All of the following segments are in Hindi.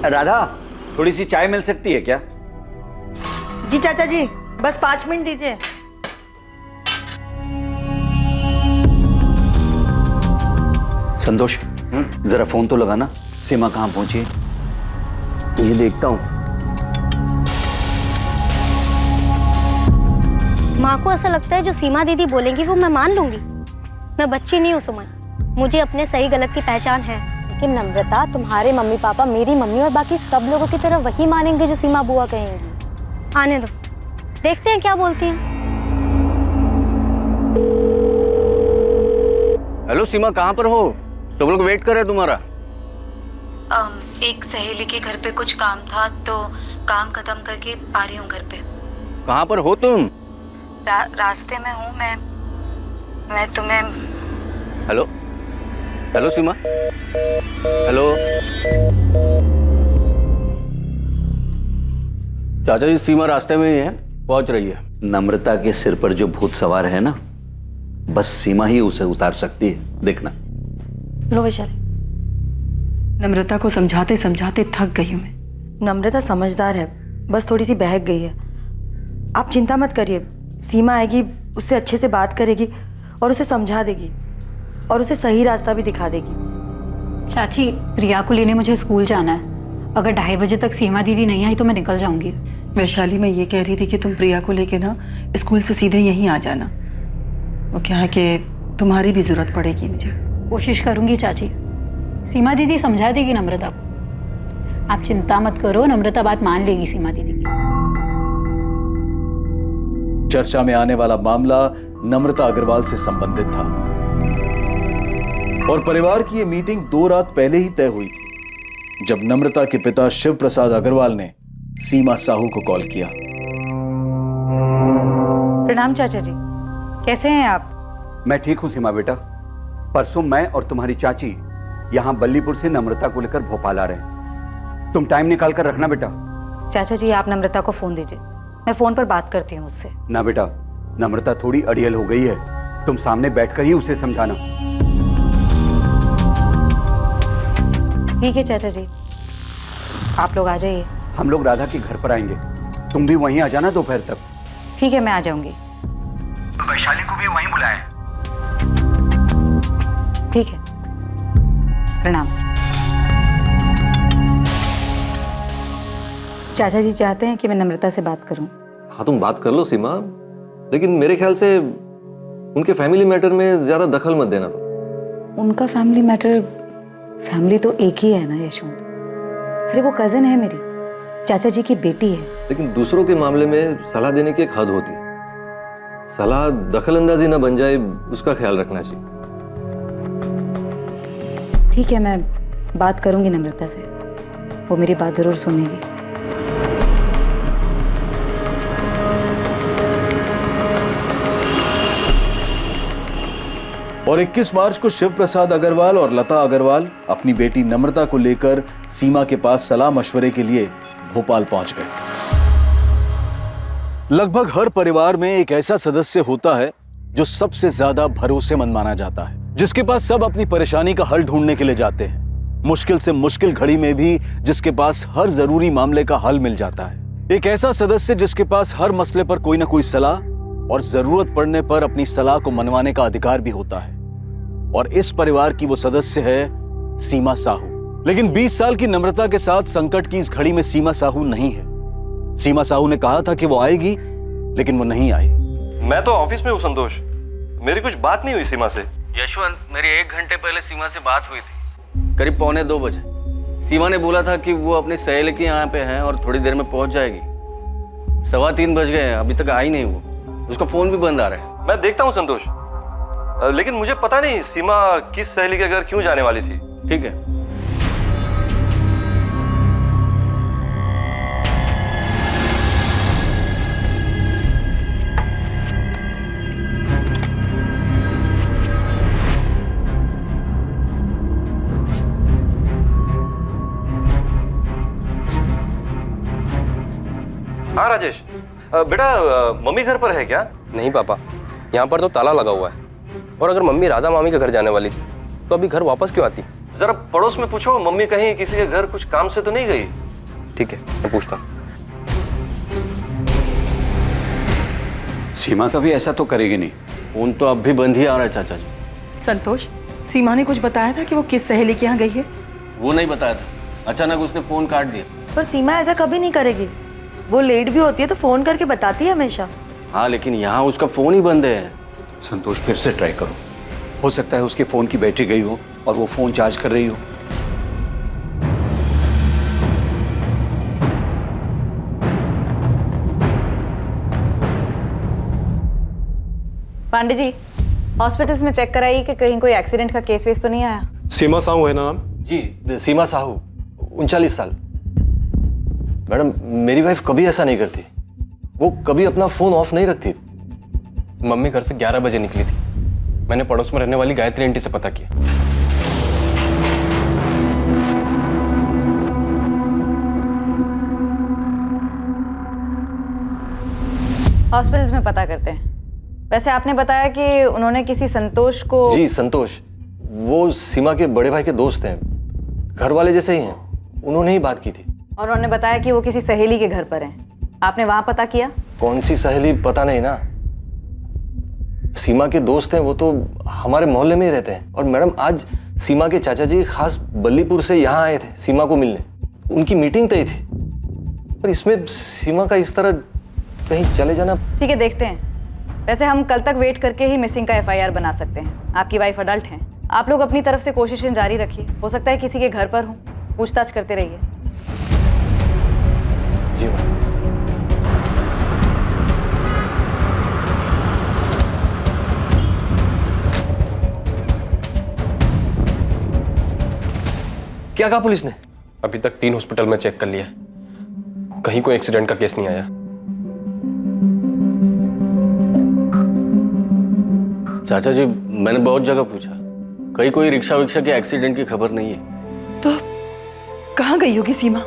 राधा, थोड़ी सी चाय मिल सकती है क्या? जी चाचा जी, बस 5 मिनट दीजिए। संतोष, जरा फोन तो लगाना, सीमा कहाँ पहुंची है? ये देखता हूँ। माँ को ऐसा लगता है जो सीमा दीदी बोलेंगी वो मैं मान लूंगी। मैं बच्ची नहीं हूँ सुमन, मुझे अपने सही गलत की पहचान है। लेकिन नम्रता, तुम्हारे मम्मी पापा मेरी मम्मी और बाकी सब लोगों की तरह वही मानेंगे जो सीमा बुआ कहेंगी। आने दो, देखते हैं क्या बोलती हैं। हेलो सीमा, कहाँ पर हो? सब लोग वेट कर रहे हैं तुम्हारा। एक सहेली के घर पे कुछ काम था तो काम खत्म करके आ रही हूँ घर पे। कहाँ पर हो तुम? रास्ते में हूँ मैं तुम्हें। हेलो हेलो सीमा, हेलो। चाचा जी, सीमा रास्ते में ही है, पहुंच रही है। नम्रता के सिर पर जो भूत सवार है ना, बस सीमा ही उसे उतार सकती है, देखना। लो वैशाली। नम्रता को समझाते समझाते थक गई हूँ मैं। नम्रता समझदार है, बस थोड़ी सी बहक गई है। आप चिंता मत करिए, सीमा आएगी, उससे अच्छे से बात करेगी और उसे समझा देगी और उसे सही रास्ता भी दिखा देगी। चाची, प्रिया को लेने मुझे स्कूल जाना है। अगर 2:30 बजे तक सीमा दीदी नहीं आई तो मैं निकल जाऊंगी। वैशाली, मैं ये कह रही थी कि तुम प्रिया को लेके ना स्कूल से सीधे यहीं आ जाना। वो क्या है कि तुम्हारी भी जरूरत पड़ेगी मुझे। कोशिश करूंगी चाची, सीमा दीदी समझा देगी नम्रता को। आप चिंता मत करो, नम्रता बात मान लेगी सीमा दीदी की। चर्चा में आने वाला मामला नम्रता अग्रवाल से संबंधित था और परिवार की यह मीटिंग 2 रात पहले ही तय हुई थी जब नम्रता के पिता शिव प्रसाद अग्रवाल ने सीमा साहू को कॉल किया। प्रणाम चाचा जी, कैसे हैं आप? मैं ठीक हूँ सीमा बेटा। परसों मैं और तुम्हारी चाची यहाँ बल्लीपुर से नम्रता को लेकर भोपाल आ रहे हैं। तुम टाइम निकाल कर रखना बेटा। चाचा जी, आप नम्रता को फोन दीजिए, मैं फोन पर बात करती हूँ उससे। ना बेटा, नम्रता थोड़ी अड़ियल हो गई है, तुम सामने बैठकर ही उसे समझाना। ठीक है चाचा जी, आप लोग आ जाइए। हम लोग राधा के घर पर आएंगे, तुम भी वहीं आ जाना दोपहर तक। ठीक है, मैं आ जाऊंगी। वैशाली को भी वहीं बुलाएं। ठीक है, प्रणाम। चाचा जी चाहते हैं कि मैं नम्रता से बात करूं। हाँ, तुम बात कर लो सीमा, लेकिन मेरे ख्याल से उनके फैमिली मैटर में ज्यादा दखल मत देना तुम। उनका फैमिली मैटर, फैमिली तो एक ही है ना यशवंत। अरे वो कजिन है मेरी, चाचा जी की बेटी है। लेकिन दूसरों के मामले में सलाह देने की एक हद होती है। सलाह दखल अंदाजी ना बन जाए, उसका ख्याल रखना चाहिए। ठीक है, मैं बात करूंगी नम्रता से, वो मेरी बात जरूर सुनेगी। और 21 मार्च को शिव प्रसाद अग्रवाल और लता अग्रवाल अपनी बेटी नम्रता को लेकर सीमा के पास सलाह मशवरे के लिए भोपाल पहुंच गए। लगभग हर परिवार में एक ऐसा सदस्य होता है जो सबसे ज्यादा भरोसेमंद माना जाता है, जिसके पास सब अपनी परेशानी का हल ढूंढने के लिए जाते हैं। मुश्किल से मुश्किल घड़ी में भी जिसके पास हर जरूरी मामले का हल मिल जाता है। एक ऐसा सदस्य जिसके पास हर मसले पर कोई ना कोई सलाह और जरूरत पड़ने पर अपनी सलाह को मनवाने का अधिकार भी होता है। और इस परिवार की वो सदस्य है सीमा साहू। लेकिन 20 साल की नम्रता के साथ संकट की इस घड़ी में सीमा साहू नहीं है। सीमा साहू ने कहा था कि वो आएगी, लेकिन वो नहीं आई। मैं तो ऑफिस में हूँ संतोष, मेरी कुछ बात नहीं हुई सीमा से। यशवंत, मेरी 1 घंटे पहले सीमा से बात हुई थी, करीब 1:45 बजे। सीमा ने बोला था कि वो अपनी सहेली के यहाँ पे है और थोड़ी देर में पहुंच जाएगी। 3:15 बज गए, अभी तक आई नहीं वो। उसका फोन भी बंद आ रहा है। मैं देखता हूँ संतोष, लेकिन मुझे पता नहीं सीमा किस सहेली के घर क्यों जाने वाली थी। ठीक है। हाँ राजेश, बेटा मम्मी घर पर है क्या? नहीं पापा, यहाँ पर तो ताला लगा हुआ है। और अगर मम्मी राधा मामी के घर जाने वाली थी तो अभी घर वापस क्यों आती? जरा पड़ोस में पूछो, मम्मी कहीं किसी के घर कुछ काम से तो नहीं गई? ठीक है, मैं पूछता हूँ। सीमा कभी ऐसा तो करेगी नहीं। फोन तो अब भी बंद ही आ रहा है चाचा जी। संतोष, सीमा ने कुछ बताया था कि वो किस सहेली के यहाँ गई है? वो नहीं बताया था, अचानक उसने फोन काट दिया। पर सीमा ऐसा कभी नहीं करेगी। वो लेट भी होती है तो फोन करके बताती है हमेशा। हाँ, लेकिन यहाँ उसका फोन ही बंद है। संतोष, फिर से ट्राई करो, हो सकता है उसके फोन की बैटरी गई हो और वो फोन चार्ज कर रही हो। पांडे जी, हॉस्पिटल्स में चेक कराइए कि कहीं कोई एक्सीडेंट का केस वेस तो नहीं आया। सीमा साहू है ना नाम? जी, सीमा साहू, 39 साल। मैडम, मेरी वाइफ कभी ऐसा नहीं करती। वो कभी अपना फोन ऑफ नहीं रखती। मम्मी घर से 11 बजे निकली थी। मैंने पड़ोस में रहने वाली गायत्री आंटी से पता किया। हॉस्पिटल्स में पता करते हैं। वैसे आपने बताया कि उन्होंने किसी संतोष को। जी, संतोष, वो सीमा के बड़े भाई के दोस्त हैं, घर वाले जैसे ही हैं। उन्होंने ही बात की थी। और उन्होंने बताया कि वो किसी सहेली के घर पर हैं। आपने वहां पता किया? कौन सी सहेली पता नहीं ना। सीमा के दोस्त हैं, वो तो हमारे मोहल्ले में ही रहते हैं। और मैडम, आज सीमा के चाचा जी खास बल्लीपुर से यहाँ आए थे सीमा को मिलने। उनकी मीटिंग तय थी। पर इसमें सीमा का इस तरह कहीं चले जाना। ठीक है, देखते हैं। वैसे हम कल तक वेट करके ही मिसिंग का FIR बना सकते हैं। आपकी वाइफ अडल्ट हैं। आप लोग अपनी तरफ से कोशिशें जारी रखिए। हो सकता है किसी के घर पर हो, पूछताछ करते रहिए। जी मैम। क्या कहा पुलिस ने? अभी तक 3 हॉस्पिटल में चेक कर लिया, कहीं कोई एक्सीडेंट का केस नहीं आया। चाचा जी, मैंने बहुत जगह पूछा, कहीं कोई रिक्शा विक्शा के एक्सीडेंट की खबर नहीं है। तो कहाँ गई होगी सीमा?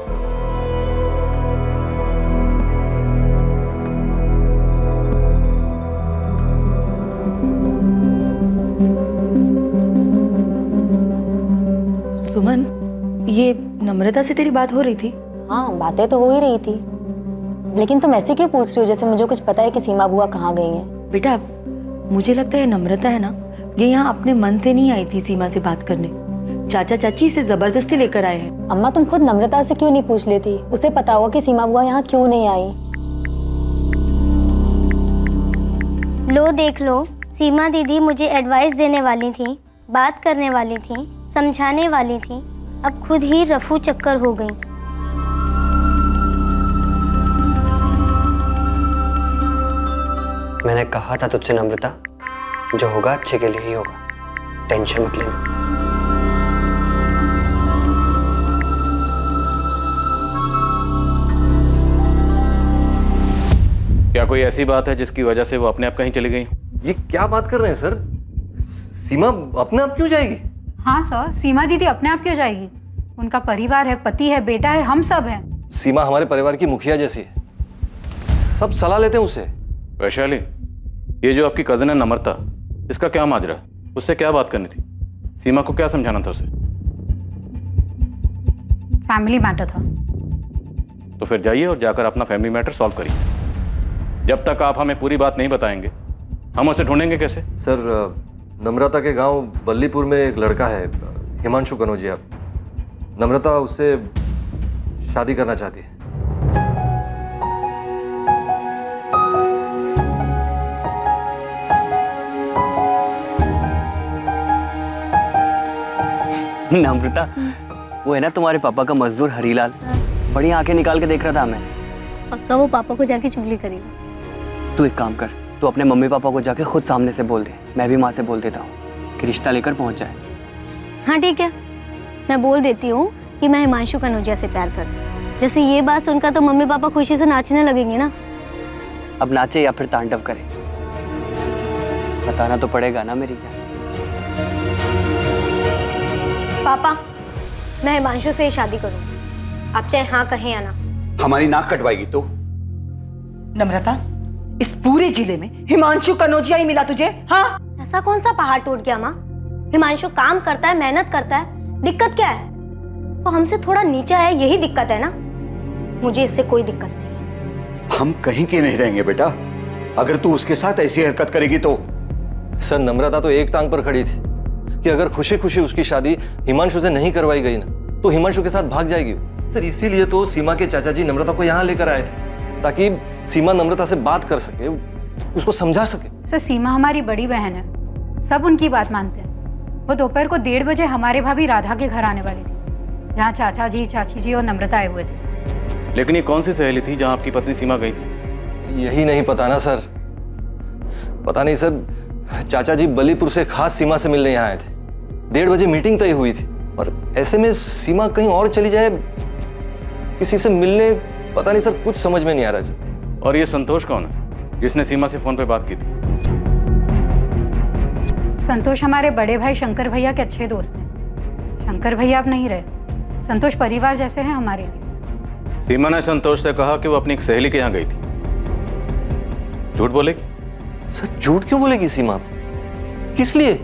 सुमन, ये नम्रता से तेरी बात हो रही थी? हाँ, बातें तो हो ही रही थी। लेकिन तुम ऐसे क्यों पूछ रही हो जैसे मुझे कुछ पता है कि सीमा बुआ कहाँ गई हैं? बेटा, मुझे लगता है नम्रता है ना, ये यहाँ अपने मन से नहीं आई थी सीमा से बात करने। चाचा चाची इसे जबरदस्ती लेकर आए हैं। अम्मा, तुम खुद नम्रता से क्यों नहीं पूछ लेती? उसे पता होगा कि सीमा बुआ यहाँ क्यों नहीं आई। लो देख लो, सीमा दीदी मुझे एडवाइस देने वाली थी, बात करने वाली थी, समझाने वाली थी, अब खुद ही रफू चक्कर हो गई। मैंने कहा था तुझसे नम्रता, जो होगा अच्छे के लिए ही होगा, टेंशन मत लेना। क्या कोई ऐसी बात है जिसकी वजह से वो अपने आप कहीं चली गई? ये क्या बात कर रहे हैं सर? सीमा अपने आप क्यों जाएगी? हाँ सर, सीमा दीदी अपने आप क्यों जाएगी? उनका परिवार है, पति है, बेटा है, हम सब हैं। सीमा हमारे परिवार की मुखिया जैसी है, सब सलाह लेते हैं उससे। वैशाली, ये जो आपकी कजन है नम्रता, इसका क्या माजरा? उससे क्या बात करनी थी? सीमा को क्या समझाना था उसे? फैमिली मैटर था। तो फिर जाइए और जाकर अपना फैमिली मैटर सॉल्व करिए। जब तक आप हमें पूरी बात नहीं बताएंगे, हम उसे ढूंढेंगे कैसे? सर, नम्रता के गांव बल्लीपुर में एक लड़का है, हिमांशु कनौजिया। नम्रता उससे शादी करना चाहती है। नम्रता, वो है ना तुम्हारे पापा का मजदूर हरीलाल, बड़ी आंखें निकाल के देख रहा था हमें। पक्का वो पापा को जाके चुगली करेगी। तू एक काम कर, तू अपने मम्मी पापा को जाके खुद सामने से बोल दे। मैं भी माँ से बोल देता हूँ कि रिश्ता लेकर पहुँच जाए। हाँ ठीक है, मैं बोल देती हूँ कि मैं हिमांशु कनौजिया से प्यार करती हूँ। जैसे ये बात सुनकर तो मम्मी पापा खुशी से नाचने लगेंगे ना। अब नाचे या फिर तांडव करे, बताना तो पड़ेगा ना मेरी जान। पापा, मैं हिमांशु से शादी करूँ, आप चाहे हाँ कहें या ना। हमारी नाक कटवाएगी तो? नम्रता, इस पूरे जिले में हिमांशु कनौजिया ही मिला तुझे? हाँ, ऐसा कौन सा पहाड़ टूट गया माँ? हिमांशु काम करता है, मेहनत करता है, दिक्कत क्या है? वो हमसे थोड़ा नीचे है, यही दिक्कत है ना। मुझे इससे कोई दिक्कत नहीं। हम कहीं के नहीं रहेंगे बेटा, अगर तू उसके साथ ऐसी हरकत करेगी तो। सर नम्रता तो एक टांग पर खड़ी थी कि अगर खुशी खुशी उसकी शादी हिमांशु से नहीं करवाई गई ना तो हिमांशु के साथ भाग जाएगी। सर इसीलिए तो सीमा के चाचा जी नम्रता को यहाँ लेकर आए थे ताकि सीमा नम्रता से बात कर सके, उसको समझा सके। सर सीमा हमारी बड़ी बहन है, सब उनकी बात मानते हैं। वो दोपहर को 1:30 बजे हमारे भाभी राधा के घर आने वाली थी, जहाँ चाचा जी, चाची जी और नम्रता आए हुए थे। लेकिन ये कौन सी सहेली थी जहाँ आपकी पत्नी सीमा गई थी? यही नहीं पता ना सर, पता नहीं सर। चाचा जी बल्लीपुर से खास सीमा से मिलने यहाँ आए थे, 1:30 बजे मीटिंग तय हुई थी और ऐसे में सीमा कहीं और चली जाए किसी से मिलने, पता नहीं सर, कुछ समझ में नहीं आ रहा है सर। और ये संतोष कौन है जिसने सीमा से फोन पे बात की थी? संतोष हमारे बड़े भाई शंकर भैया के अच्छे दोस्त हैं। शंकर भैया अब नहीं रहे, संतोष परिवार जैसे हैं हमारे लिए। सीमा ने संतोष से कहा कि वो अपनी एक सहेली के यहाँ गई थी। झूठ बोलेगी? सर झूठ क्यों बोलेगी सीमा? किस लिए?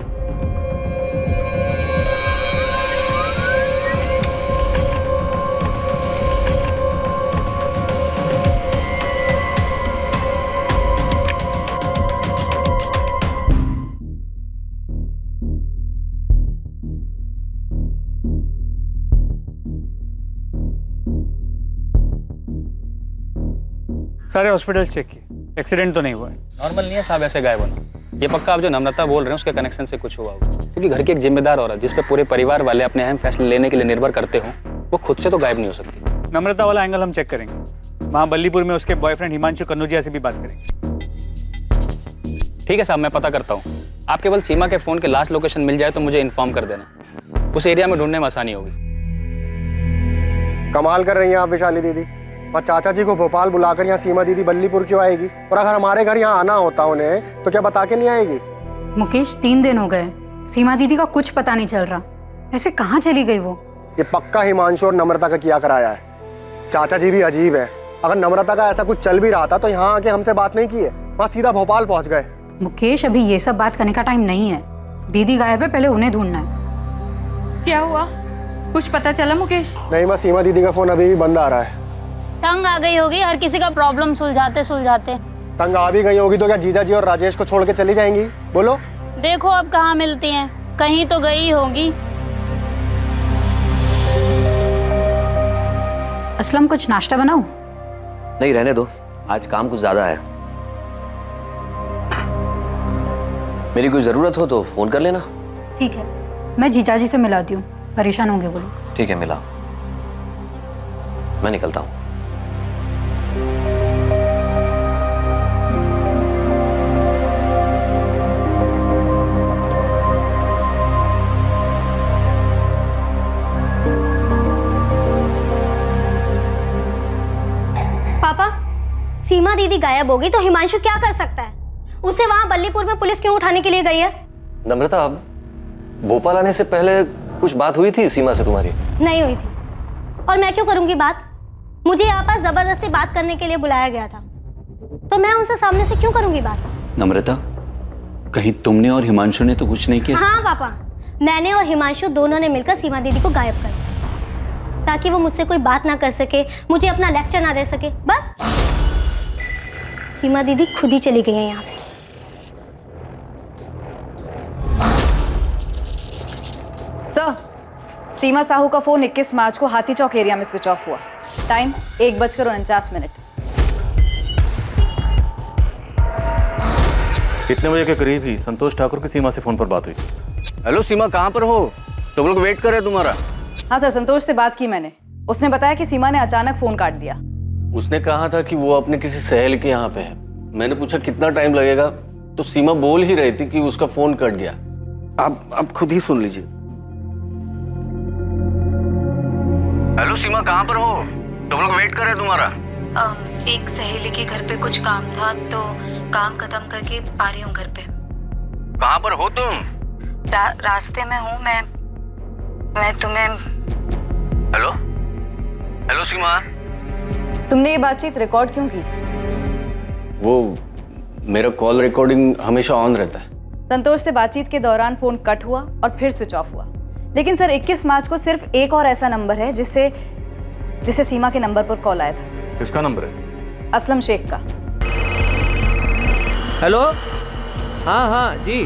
सारे हॉस्पिटल चेक किए, एक्सीडेंट तो नहीं हुआ है। नॉर्मल नहीं है साहब, ऐसे गायब होना। ये पक्का आप जो नम्रता बोल रहे हैं उसके कनेक्शन से कुछ हुआ होगा, क्योंकि घर की एक जिम्मेदार औरत जिस पे पूरे परिवार वाले अपने अहम फैसले लेने के लिए निर्भर करते हो, वो खुद से तो गायब नहीं हो सकती। नम्रता वाला एंगल हम चेक करेंगे। वहाँ बल्लीपुर में उसके बॉयफ्रेंड हिमांशु कन्नौजिया से भी बात करेंगे। ठीक है साहब, मैं पता करता हूँ। आप केवल सीमा के फोन के लास्ट लोकेशन मिल जाए तो मुझे इन्फॉर्म कर देना, उस एरिया में ढूंढने में आसानी होगी। कमाल कर रही हैं आप विशाली दीदी। और चाचा जी को भोपाल बुलाकर यहाँ सीमा दीदी बल्लीपुर क्यों आएगी? और अगर हमारे घर यहाँ आना होता उन्हें तो क्या बता के नहीं आएगी? मुकेश 3 दिन हो गए, सीमा दीदी का कुछ पता नहीं चल रहा। ऐसे कहाँ चली गई वो? ये पक्का हिमांशु और नम्रता का किया कराया है। चाचा जी भी अजीब है, अगर नम्रता का ऐसा कुछ चल भी रहा था तो यहाँ आके हमसे बात नहीं की है, वहाँ सीधा भोपाल पहुँच गए। मुकेश अभी ये सब बात करने का टाइम नहीं है। दीदी गायब है, पहले उन्हें ढूंढना है। क्या हुआ, कुछ पता चला मुकेश? नहीं, बस सीमा दीदी का फोन अभी भी बंद आ रहा है। तंग आ गई होगी, हर किसी का प्रॉब्लम सुलझाते सुलझाते। तंग आ भी गई होगी तो क्या जीजा जी और राजेश को छोड़ के चली जाएंगी? बोलो। देखो अब कहाँ मिलती हैं, कहीं तो गई होगी। असलम कुछ नाश्ता बनाऊं? नहीं रहने दो, आज काम कुछ ज्यादा है। मेरी कोई जरूरत हो तो फोन कर लेना। ठीक है, मैं जीजा जी से मिलाती हूँ, परेशान होंगे वो लोग। ठीक है, मिला। मैं निकलता हूँ। पापा, सीमा दीदी गायब होगी तो हिमांशु क्या कर सकता है? उसे वहां बल्लीपुर में पुलिस क्यों उठाने के लिए गई है? नम्रता, भोपाल आने से पहले कुछ बात हुई थी सीमा से तुम्हारी? नहीं हुई थी, और मैं क्यों करूंगी बात? मुझे यहाँ पर जबरदस्ती बात करने के लिए बुलाया गया था, तो मैं उनसे सामने से क्यों करूंगी बात? नम्रता, कहीं तुमने और हिमांशु ने तो कुछ नहीं किया? हाँ पापा, मैंने और हिमांशु दोनों ने मिलकर सीमा दीदी को गायब कर दिया, ताकि वो मुझसे कोई बात ना कर सके, मुझे अपना लेक्चर ना दे सके। बस सीमा दीदी खुद ही चली गई है यहाँ से। सर, सीमा साहू का फोन 21 मार्च को हाथी चौक एरिया में स्विच ऑफ हुआ। टाइम 1:49। कितने बजे के करीब ही संतोष ठाकुर की सीमा से फोन पर बात हुई? हेलो सीमा, कहाँ पर हो? सब लोग वेट कर रहे हैं तुम्हारा। हाँ सर, संतोष से बात की मैंने। उसने बताया कि सीमा ने अचानक फोन काट दिया। उसने कहा था कि वो अपने किसी सहेली के यहाँ पे है। मैंने पूछा कितना टाइम लगेगा, तो सीमा बोल ही रही थी कि उसका फोन कट गया। आप खुद ही सुन लीजिए। हेलो सीमा, कहाँ पर हो? सब लोग वेट कर रहे हैं तुम्हारा। एक सहेली के घर पे कुछ काम था तो काम खत्म करके आ रही हूँ घर पे। कहाँ पर हो तुम? रास्ते में हूँ मैं तुम्हें। हेलो हेलो सीमा, तुमने ये बातचीत रिकॉर्ड क्यों की? वो मेरा कॉल रिकॉर्डिंग हमेशा ऑन रहता है। संतोष से बातचीत के दौरान फोन कट हुआ और फिर स्विच ऑफ हुआ। लेकिन सर 21 मार्च को सिर्फ एक और ऐसा नंबर है जिससे सीमा के नंबर पर कॉल आया था। किसका नंबर है? असलम शेख का। हेलो, हाँ हाँ जी,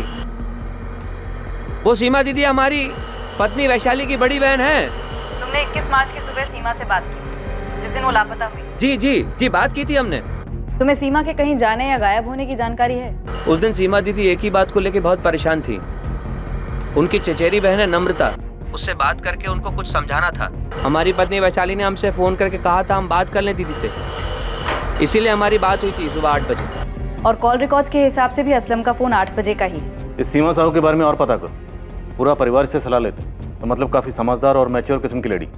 वो सीमा दीदी हमारी पत्नी वैशाली की बड़ी बहन है। तुमने 21 मार्च की सुबह सीमा से बात की जिस दिन वो लापता हुई? जी जी जी, बात की थी हमने। तुम्हें सीमा के कहीं जाने या गायब होने की जानकारी है? उस दिन सीमा दीदी एक ही बात को लेकर बहुत परेशान थी। उनकी चचेरी बहन है नम्रता, उससे बात करके उनको कुछ समझाना था। हमारी पत्नी वैशाली ने हमसे फोन करके कहा था हम बात कर लें दीदी से, इसीलिए हमारी बात हुई थी सुबह 8 बजे। और कॉल रिकॉर्ड्स के हिसाब से भी असलम का फोन 8 बजे का ही। इस सीमा साहू के बारे में और पता करो, पूरा परिवार से सलाह लेते, तो मतलब काफी समझदार और मैच्योर किस्म की लेडी,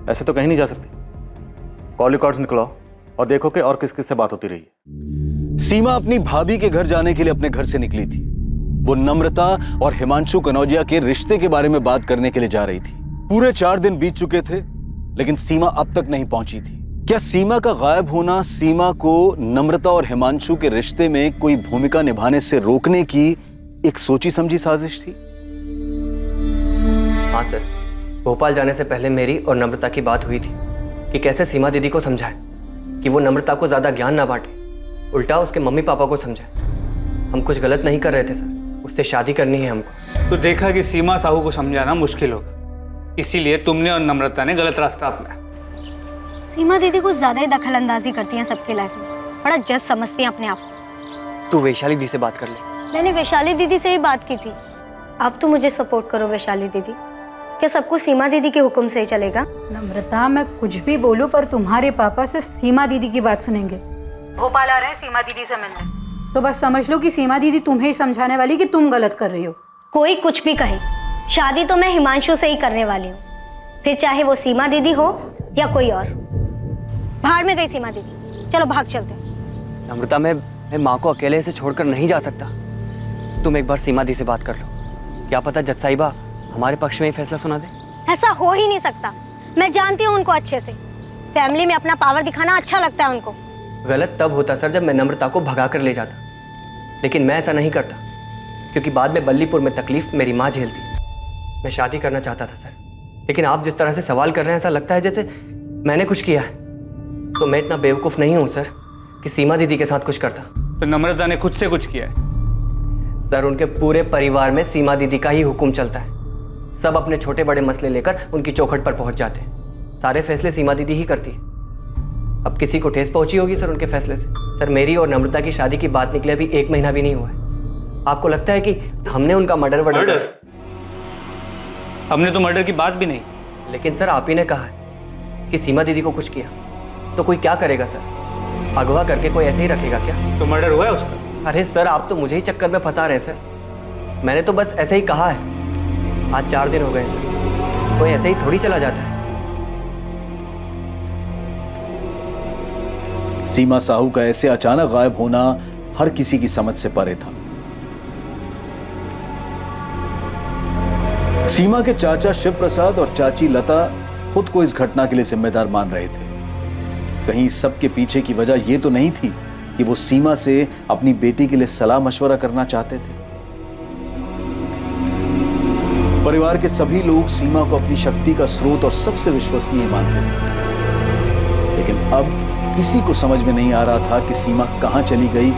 ऐसे तो कहीं नहीं जा सकती। कॉल रिकॉर्ड्स निकलाओ और देखो कि और किस किस से बात होती रही है। सीमा अपनी भाभी के घर जाने के लिए अपने घर से निकली थी। वो नम्रता और हिमांशु कनौजिया के रिश्ते के बारे में बात करने के लिए जा रही थी। पूरे 4 दिन बीत चुके थे, लेकिन सीमा अब तक नहीं पहुंची थी। क्या सीमा का गायब होना सीमा को नम्रता और हिमांशु के रिश्ते में कोई भूमिका निभाने से रोकने की एक सोची समझी साजिश थी? हाँ सर, भोपाल जाने से पहले मेरी और नम्रता की बात हुई थी कि कैसे सीमा दीदी को समझाए कि वो नम्रता को ज्यादा ज्ञान ना बांटे, उल्टा उसके मम्मी पापा को समझाए। हम कुछ गलत नहीं कर रहे थे सर, उससे शादी करनी है हमको। तो देखा कि सीमा साहू को समझाना मुश्किल होगा, इसीलिए तुमने और नम्रता ने गलत रास्ता अपनाया। सीमा दीदी कुछ ज्यादा ही दखल अंदाजी करती हैं सबके लाइफ में, बड़ा जज समझती हैं अपने आप को। तू वैशाली दी से बात कर ले। मैंने वैशाली दीदी से भी बात की थी। अब तो मुझे सपोर्ट करो वैशाली दीदी, क्या सब कुछ सीमा दीदी के हुक्म से ही चलेगा? नम्रता, मैं कुछ भी बोलूं पर तुम्हारे पापा सिर्फ सीमा दीदी की बात सुनेंगे। भोपाल आ रहे हैं सीमा दीदी से मिलने, तो बस समझ लो कि सीमा दीदी तुम्हें ही समझाने वाली कि तुम गलत कर रही हो। कोई कुछ भी कहे, शादी तो मैं हिमांशु से ही करने वाली हूँ, फिर चाहे वो सीमा दीदी हो या कोई और। बाहर में गई सीमा दीदी, चलो भाग चलते हैं। नम्रता, मैं माँ को अकेले से छोड़कर नहीं जा सकता। तुम एक बार सीमा दी से बात कर लो, क्या पता जज साहिबा हमारे पक्ष में ही फैसला सुना दे। ऐसा हो ही नहीं सकता, मैं जानती हूँ उनको अच्छे से। फैमिली में अपना पावर दिखाना अच्छा लगता है उनको। गलत तब होता सर जब मैं नम्रता को भगा कर ले जाता, लेकिन मैं ऐसा नहीं करता क्योंकि बाद में बल्लीपुर में तकलीफ मेरी माँ झेलती। मैं शादी करना चाहता था सर, लेकिन आप जिस तरह से सवाल कर रहे हैं ऐसा लगता है जैसे मैंने कुछ किया है। तो मैं इतना बेवकूफ़ नहीं हूँ सर कि सीमा दीदी के साथ कुछ करता। तो नम्रता ने खुद से कुछ किया है? सर, उनके पूरे परिवार में सीमा दीदी का ही हुक्म चलता है। सब अपने छोटे बड़े मसले लेकर उनकी चौखट पर पहुंच जाते हैं। सारे फैसले सीमा दीदी ही करती है। अब किसी को ठेस पहुंची होगी सर उनके फैसले से। सर, मेरी और नम्रता की शादी की बात निकले अभी 1 महीना भी नहीं हुआ है। आपको लगता है कि हमने उनका मर्डर? हमने तो मर्डर की बात भी नहीं। लेकिन सर, आप ही ने कहा है कि सीमा दीदी को कुछ किया, तो कोई क्या करेगा सर? अगवा करके कोई ऐसे ही रखेगा क्या? तो मर्डर हुआ है उसका? अरे सर, आप तो मुझे ही चक्कर में फंसा रहे हैं सर। मैंने तो बस ऐसे ही कहा है। आज 4 दिन हो गए सर, कोई ऐसे ही थोड़ी चला जाता है। सीमा साहू का ऐसे अचानक गायब होना हर किसी की समझ से परे था। सीमा के चाचा शिव प्रसाद और चाची लता खुद को इस घटना के लिए जिम्मेदार मान रहे थे। कहीं इस सब के पीछे की वजह यह तो नहीं थी कि वो सीमा से अपनी बेटी के लिए सलाह मशवरा करना चाहते थे। परिवार के सभी लोग सीमा को अपनी शक्ति का स्रोत और सबसे विश्वसनीय मानते थे, लेकिन अब किसी को समझ में नहीं आ रहा था कि सीमा कहां चली गई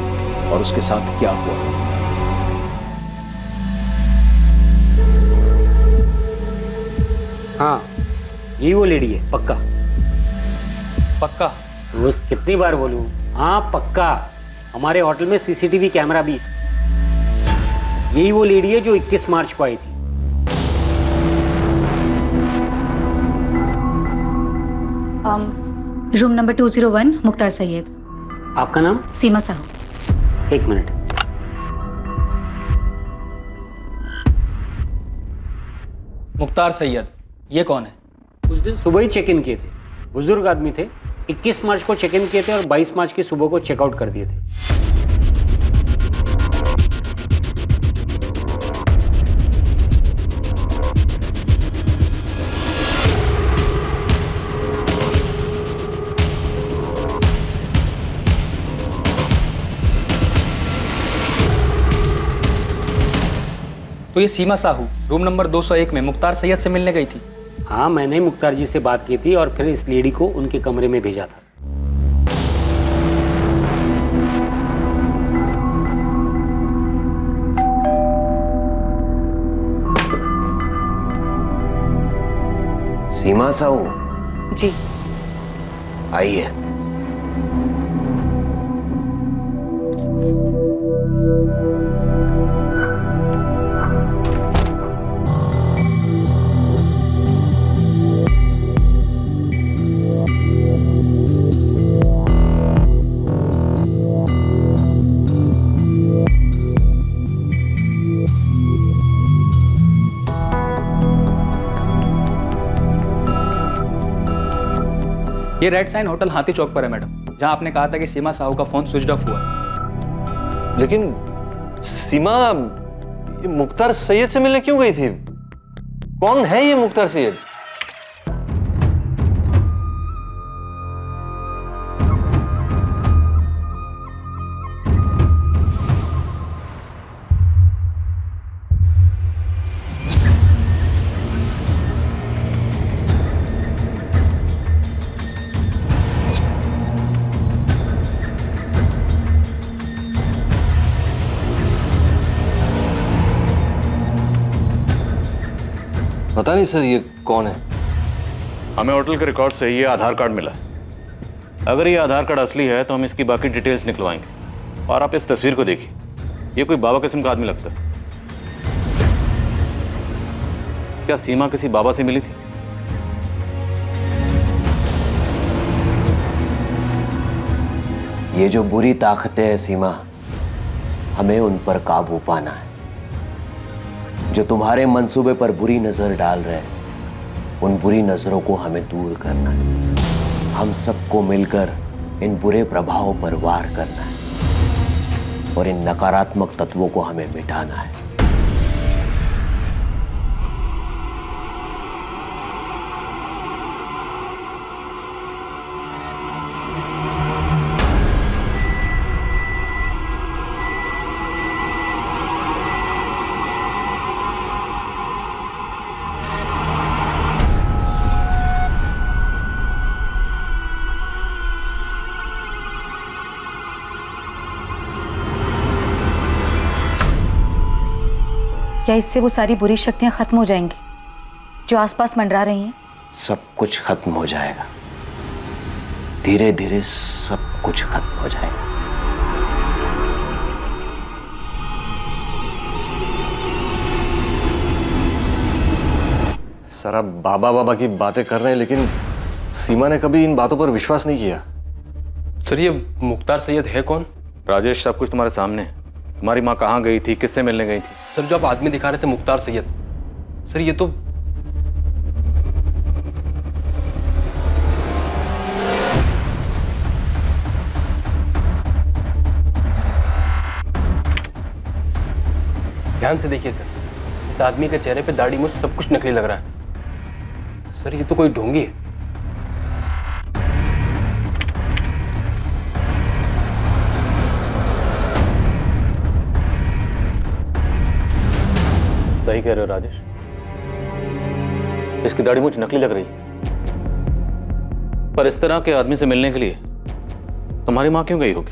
और उसके साथ क्या हुआ। हाँ, यही वो लेडी है, पक्का पक्का? दोस्त, कितनी बार बोलूं? हाँ पक्का, हमारे होटल में सीसीटीवी कैमरा भी। यही वो लेडी है जो 21 मार्च को आई थी। Room number 201, Mukhtar Syed. आपका नाम? सीमा साहू। 1 मिनट। मुख्तार सैयद, ये कौन है? उस दिन सुबह ही चेक इन किए थे, बुजुर्ग आदमी थे। 21 मार्च को चेक इन किए थे और 22 मार्च की सुबह को चेकआउट कर दिए थे। तो तो ये सीमा साहू रूम नंबर 201 में मुख्तार सैयद से मिलने गई थी। हाँ, मैंने मुख्तार जी से बात की थी और फिर इस लेडी को उनके कमरे में भेजा था। सीमा साहू जी आइए। ये रेड साइन होटल हाथी चौक पर है मैडम, जहां आपने कहा था कि सीमा साहू का फोन स्विच ऑफ हुआ है। लेकिन सीमा ये मुख्तार सैयद से मिलने क्यों गई थी? कौन है ये मुख्तार सैयद? पता नहीं सर, ये कौन है? हमें होटल के रिकॉर्ड से ये आधार कार्ड मिला है। अगर ये आधार कार्ड असली है तो हम इसकी बाकी डिटेल्स निकलवाएंगे। और आप इस तस्वीर को देखिए, ये कोई बाबा किस्म का आदमी लगता है। क्या सीमा किसी बाबा से मिली थी? ये जो बुरी ताकतें हैं सीमा, हमें उन पर काबू पाना है। जो तुम्हारे मंसूबे पर बुरी नजर डाल रहे हैं, उन बुरी नजरों को हमें दूर करना है। हम सबको मिलकर इन बुरे प्रभावों पर वार करना है और इन नकारात्मक तत्वों को हमें मिटाना है। क्या इससे वो सारी बुरी शक्तियां खत्म हो जाएंगी जो आसपास मंडरा रही हैं? सब कुछ खत्म हो जाएगा, धीरे धीरे सब कुछ खत्म हो जाएगा। सर आप बाबा बाबा की बातें कर रहे हैं, लेकिन सीमा ने कभी इन बातों पर विश्वास नहीं किया। सर ये मुख्तार सैयद है कौन? राजेश, सब कुछ तुम्हारे सामने है। तुम्हारी माँ कहाँ गई थी, किससे मिलने गई थी? सर जो आप आदमी दिखा रहे थे मुख्तार सैयद, सर ये तो ध्यान से देखिए सर, इस आदमी के चेहरे पे दाढ़ी मूंछ सब कुछ नकली लग रहा है। सर ये तो कोई ढोंगी है। सही कह रहे हो राजेश, इसकी दाढ़ी मूंछ नकली लग रही है। पर इस तरह के आदमी से मिलने के लिए तुम्हारी माँ क्यों गई होगी?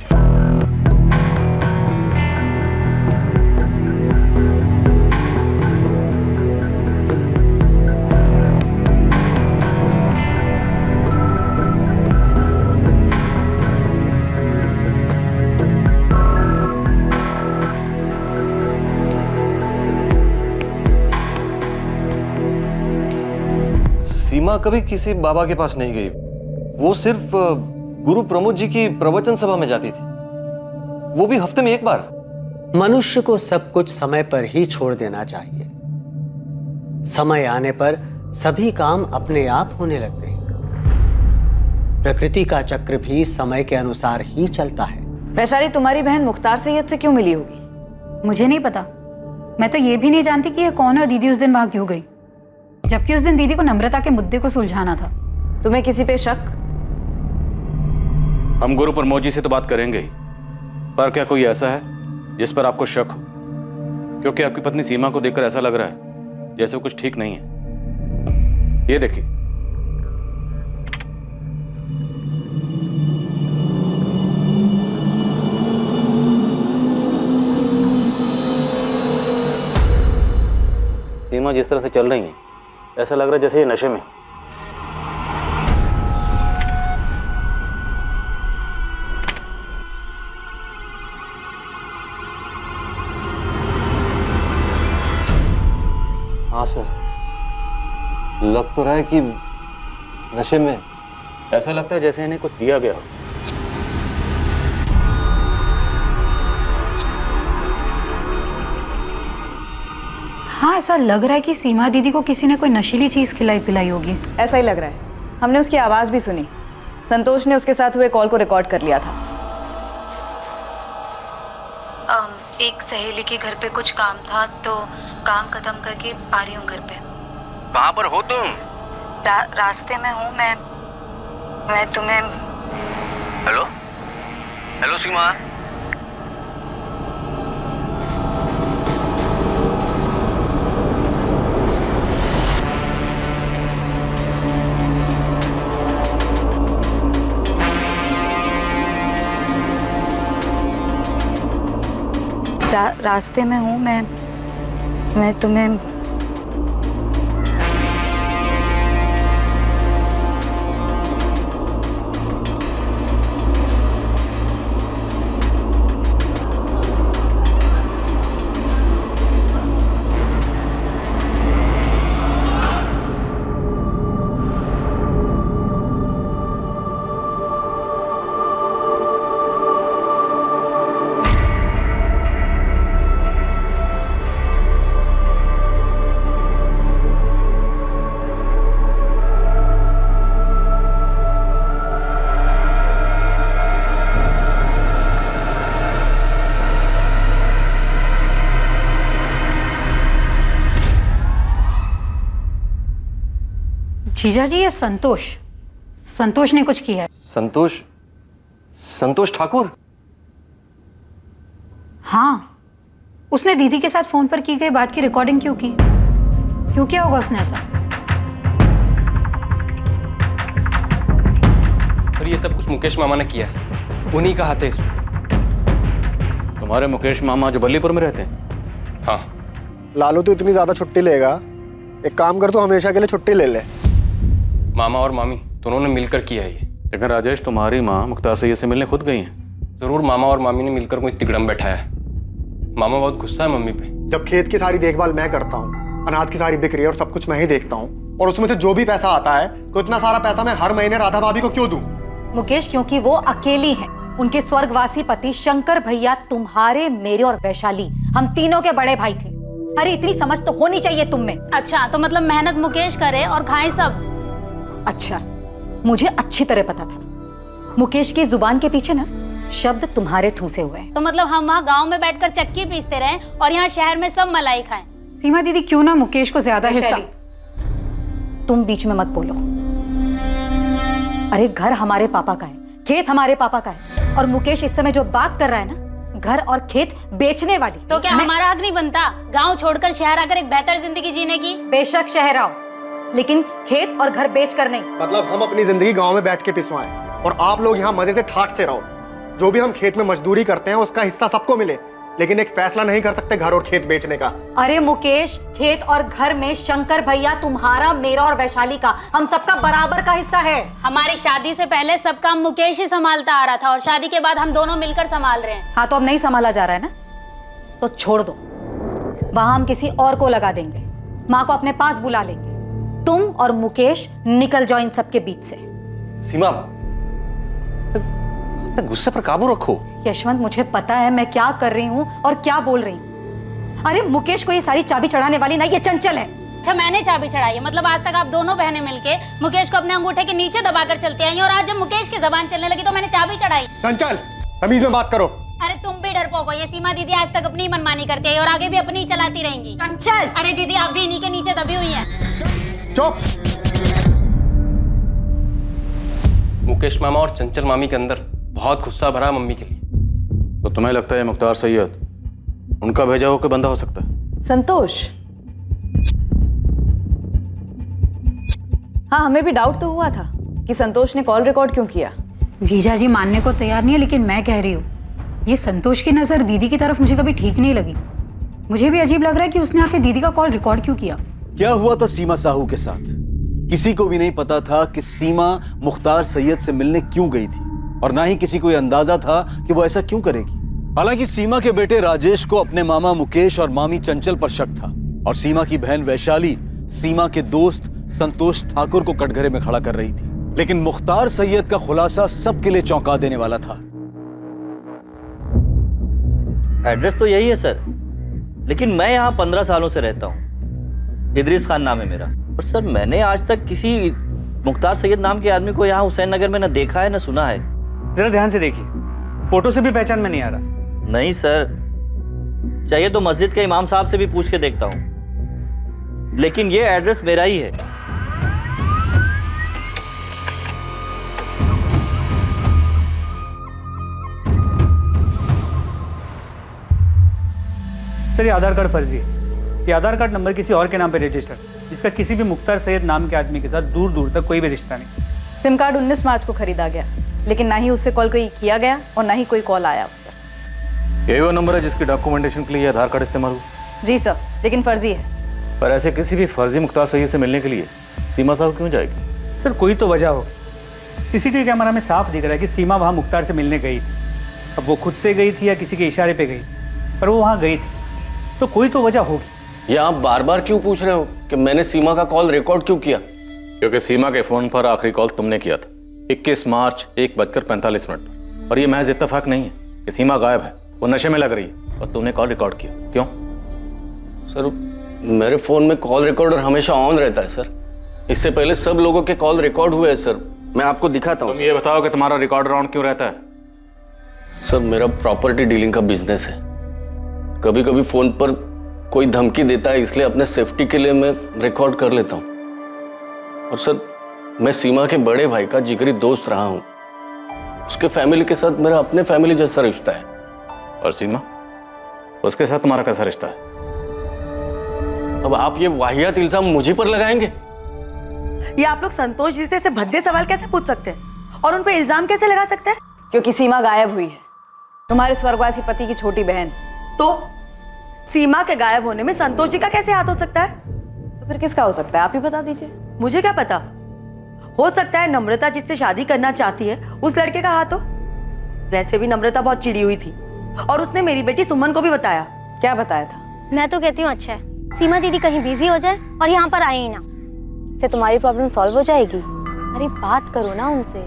सीमा कभी किसी बाबा के पास नहीं गई। वो सिर्फ गुरु प्रमोद जी की प्रवचन सभा में जाती थी, वो भी हफ्ते में एक बार। मनुष्य को सब कुछ समय पर ही छोड़ देना चाहिए। समय आने पर सभी काम अपने आप होने लगते हैं। प्रकृति का चक्र भी समय के अनुसार ही चलता है। वैशाली, तुम्हारी बहन मुख्तार सैयद से क्यों मिली होगी? मुझे नहीं पता। मैं तो ये भी नहीं जानती कि ये कौन है और दीदी उस दिन वहां क्यों गई, जबकि उस दिन दीदी को नम्रता के मुद्दे को सुलझाना था। तुम्हें किसी पे शक? हम गुरु प्रमोद जी से तो बात करेंगे ही, पर क्या कोई ऐसा है जिस पर आपको शक हो? क्योंकि आपकी पत्नी सीमा को देखकर ऐसा लग रहा है जैसे वो कुछ ठीक नहीं है। ये देखिए। सीमा जिस तरह से चल रही है ऐसा लग रहा है जैसे ये नशे में। हाँ सर, लग तो रहा है कि नशे में। ऐसा लगता है जैसे इन्हें कुछ दिया गया हो। हाँ, ऐसा लग रहा है कि सीमा दीदी को किसी ने कोई नशीली चीज खिलाई पिलाई होगी। ऐसा ही लग रहा है। हमने उसकी आवाज़ भी सुनी। संतोष ने उसके साथ हुए कॉल को रिकॉर्ड कर लिया था। एक सहेली के घर पे कुछ काम था तो काम खत्म करके आ रही हूँ घर पे। कहाँ पर हो तुम? रास्ते में हूँ मैं तुम्हें। हेलो हेलो सीमा। रास्ते में हूँ मैं तुम्हें। जीजा जी, ये संतोष ने कुछ किया है। संतोष ठाकुर? हाँ, उसने दीदी के साथ फोन पर की गई बात की रिकॉर्डिंग क्यों की? क्यों किया होगा उसने ऐसा? और ये सब कुछ मुकेश मामा ने किया है, उन्हीं का हाथ है इसमें। तुम्हारे मुकेश मामा जो बल्लीपुर में रहते हैं? हाँ। लालू तो इतनी ज्यादा छुट्टी लेगा, एक काम कर, तू हमेशा के लिए छुट्टी ले ले। मामा और मामी दोनों ने मिलकर किया है ये। लेकिन राजेश, तुम्हारी माँ मुख्तार सैयद से मिलने खुद गई हैं। जरूर मामा और मामी ने मिलकर कोई तिगड़म बैठाया है। मामा बहुत गुस्सा है मम्मी पे। जब खेत की सारी देखभाल मैं करता हूँ, अनाज की सारी बिक्री और सब कुछ मैं ही देखता हूँ, और उसमें से जो भी पैसा आता है तो इतना सारा पैसा मैं हर महीने राधा भाभी को क्यों दूं? मुकेश, क्योंकि वो अकेली हैं। उनके स्वर्गवासी पति शंकर भैया तुम्हारे, मेरे और वैशाली, हम तीनों के बड़े भाई थे। अरे इतनी समझ तो होनी चाहिए तुम में। अच्छा, तो मतलब मेहनत मुकेश करे और खाए सब। अच्छा, मुझे अच्छी तरह पता था मुकेश की जुबान के पीछे ना शब्द तुम्हारे ठूसे हुए हैं। तो मतलब हम वहाँ गांव में बैठकर चक्की पीसते रहे और यहाँ शहर में सब मलाई खाएं। सीमा दीदी, क्यों ना मुकेश को ज्यादा हिस्सा। तुम बीच में मत बोलो। अरे घर हमारे पापा का है, खेत हमारे पापा का है, और मुकेश इस समय जो बात कर रहा है ना, घर और खेत बेचने वाली। तो क्या हमारा हक नहीं बनता गाँव छोड़कर शहर आकर एक बेहतर जिंदगी जीने की? बेशक शहर आओ, लेकिन खेत और घर बेच कर नहीं। मतलब हम अपनी जिंदगी गांव में बैठ के पिसवाएं और आप लोग यहाँ मजे से ठाठ से रहो। जो भी हम खेत में मजदूरी करते हैं उसका हिस्सा सबको मिले, लेकिन एक फैसला नहीं कर सकते घर और खेत बेचने का। अरे मुकेश, खेत और घर में शंकर भैया तुम्हारा, मेरा और वैशाली का, हम सबका बराबर का हिस्सा है। हमारी शादी से पहले सब काम मुकेश ही संभालता आ रहा था और शादी के बाद हम दोनों मिलकर संभाल रहे हैं। हाँ, तो अब नहीं संभाला जा रहा है ना, तो छोड़ दो। वहां हम किसी और को लगा देंगे, माँ को अपने पास बुला लेंगे। तुम और मुकेश निकल जाओ इन सब के बीच से। सीमा, गुस्से पर काबू रखो। यशवंत, मुझे पता है मैं क्या कर रही हूँ और क्या बोल रही हूँ। अरे मुकेश को ये सारी चाबी चढ़ाने वाली ना ये चंचल है। अच्छा, मैंने चाबी चढ़ाई है? मतलब आज तक आप दोनों बहनें मिलके मुकेश को अपने अंगूठे के नीचे दबाकर चलती आई और आज जब मुकेश की जबान चलने लगी तो मैंने चाबी चढ़ाई। चंचल, तमीज में बात करो। अरे तुम भी डरपोक हो। ये सीमा दीदी आज तक अपनी मनमानी करती है और आगे भी अपनी चलाती रहेंगी। चंचल! अरे दीदी, आप भी इन्हीं के नीचे दबी हुई हैं। चुप! मुकेश मामा और चंचल मामी के अंदर बहुत गुस्सा भरा मम्मी के लिए। तो तुम्हें लगता है मुख्तार सैयद उनका भेजा हुआ कोई बंदा हो सकता है? संतोष, हाँ हमें भी डाउट तो हुआ था कि संतोष ने कॉल रिकॉर्ड क्यों किया। जीजा जी मानने को तैयार नहीं है, लेकिन मैं कह रही हूँ ये संतोष की नज़र दीदी की तरफ मुझे कभी ठीक नहीं लगी। मुझे भी अजीब लग रहा है कि उसने आके दीदी का कॉल रिकॉर्ड क्यों किया। क्या हुआ था सीमा साहू के साथ? किसी को भी नहीं पता था कि सीमा मुख्तार सैयद से मिलने क्यों गई थी, और ना ही किसी को यह अंदाजा था कि वो ऐसा क्यों करेगी। हालांकि सीमा के बेटे राजेश को अपने मामा मुकेश और मामी चंचल पर शक था, और सीमा की बहन वैशाली सीमा के दोस्त संतोष ठाकुर को कटघरे में खड़ा कर रही थी। लेकिन मुख्तार सैयद का खुलासा सबके लिए चौंका देने वाला था। एड्रेस तो यही है सर, लेकिन मैं यहाँ 15 सालों से रहता हूँ। इदरीस खान नाम है मेरा। और सर मैंने आज तक किसी मुख्तार सैयद नाम के आदमी को यहाँ हुसैन नगर में न देखा है न सुना है। जरा ध्यान से देखिए, फोटो से भी पहचान में नहीं आ रहा। नहीं सर, चाहिए तो मस्जिद के इमाम साहब से भी पूछ के देखता हूँ, लेकिन ये एड्रेस मेरा ही है। सर ये आधार कार्ड फर्जी है। ये आधार कार्ड नंबर किसी और के नाम पे रजिस्टर्ड, जिसका किसी भी मुख्तार सैयद नाम के आदमी के साथ दूर दूर तक कोई भी रिश्ता नहीं। सिम कार्ड 19 मार्च को खरीदा गया, लेकिन ना ही उससे कॉल कोई किया गया और ना ही कोई कॉल आया उस पर। यही वो नंबर है जिसकी डॉक्यूमेंटेशन के लिए आधार कार्ड इस्तेमाल हुआ? जी सर, लेकिन फर्जी है। पर ऐसे किसी भी फर्जी मुख्तार सैयद से मिलने के लिए सीमा साहब क्यों जाएगी? सर कोई तो वजह होगी। सीसीटीवी कैमरा में साफ दिख रहा है कि सीमा वहाँ मुख्तार से मिलने गई थी। अब वो खुद से गई थी या किसी के इशारे पे गई थी, पर वो वहाँ गई थी, तो कोई तो वजह होगी। ये आप बार बार क्यों पूछ रहे हो कि मैंने सीमा का कॉल रिकॉर्ड क्यों किया? क्योंकि सीमा के फोन पर आखिरी कॉल तुमने किया था 21 मार्च 1:45 पर, और ये महज इत्तेफाक नहीं है कि सीमा गायब है, वो नशे में लग रही है और तुमने कॉल रिकॉर्ड किया। क्यों? सर मेरे फोन में कॉल रिकॉर्डर हमेशा ऑन रहता है सर। इससे पहले सब लोगों के कॉल रिकॉर्ड हुए हैं सर, मैं आपको दिखाता हूँ। तुम ये बताओ कि तुम्हारा रिकॉर्डर ऑन क्यों रहता है? सर मेरा प्रॉपर्टी डीलिंग का बिजनेस है। कभी कभी फोन पर कोई धमकी देता है, इसलिए अपने सेफ्टी के लिए मैं रिकॉर्ड कर लेता हूँ। और सर मैं सीमा के बड़े भाई का जिगरी दोस्त रहा हूँ। उसके फैमिली के साथ मेरा अपने फैमिली जैसा रिश्ता है। और सीमा, उसके साथ तुम्हारा कैसा रिश्ता है? अब आप ये वाहियात इल्जाम मुझे पर लगाएंगे? ये आप लोग संतोष जी से ऐसे भद्दे सवाल कैसे पूछ सकते हैं और उन पे इल्जाम कैसे लगा सकते हैं? क्योंकि सीमा गायब हुई है, तुम्हारे स्वर्गवासी पति की छोटी बहन। तो सीमा के गायब होने में संतोष जी का कैसे हाथ हो सकता है? तो फिर किसका हो सकता है, आप ही बता दीजिए। मुझे क्या पता, हो सकता है नम्रता जिससे शादी करना चाहती है उस लड़के का हाथ हो। वैसे भी नम्रता बहुत चिड़ी हुई थी और उसने मेरी बेटी सुमन को भी बताया। क्या बताया था? मैं तो कहती हूँ अच्छा है सीमा दीदी कहीं बिजी हो जाए और यहाँ पर आए ही ना, इससे तुम्हारी प्रॉब्लम सॉल्व हो जाएगी। अरे बात करो ना उनसे।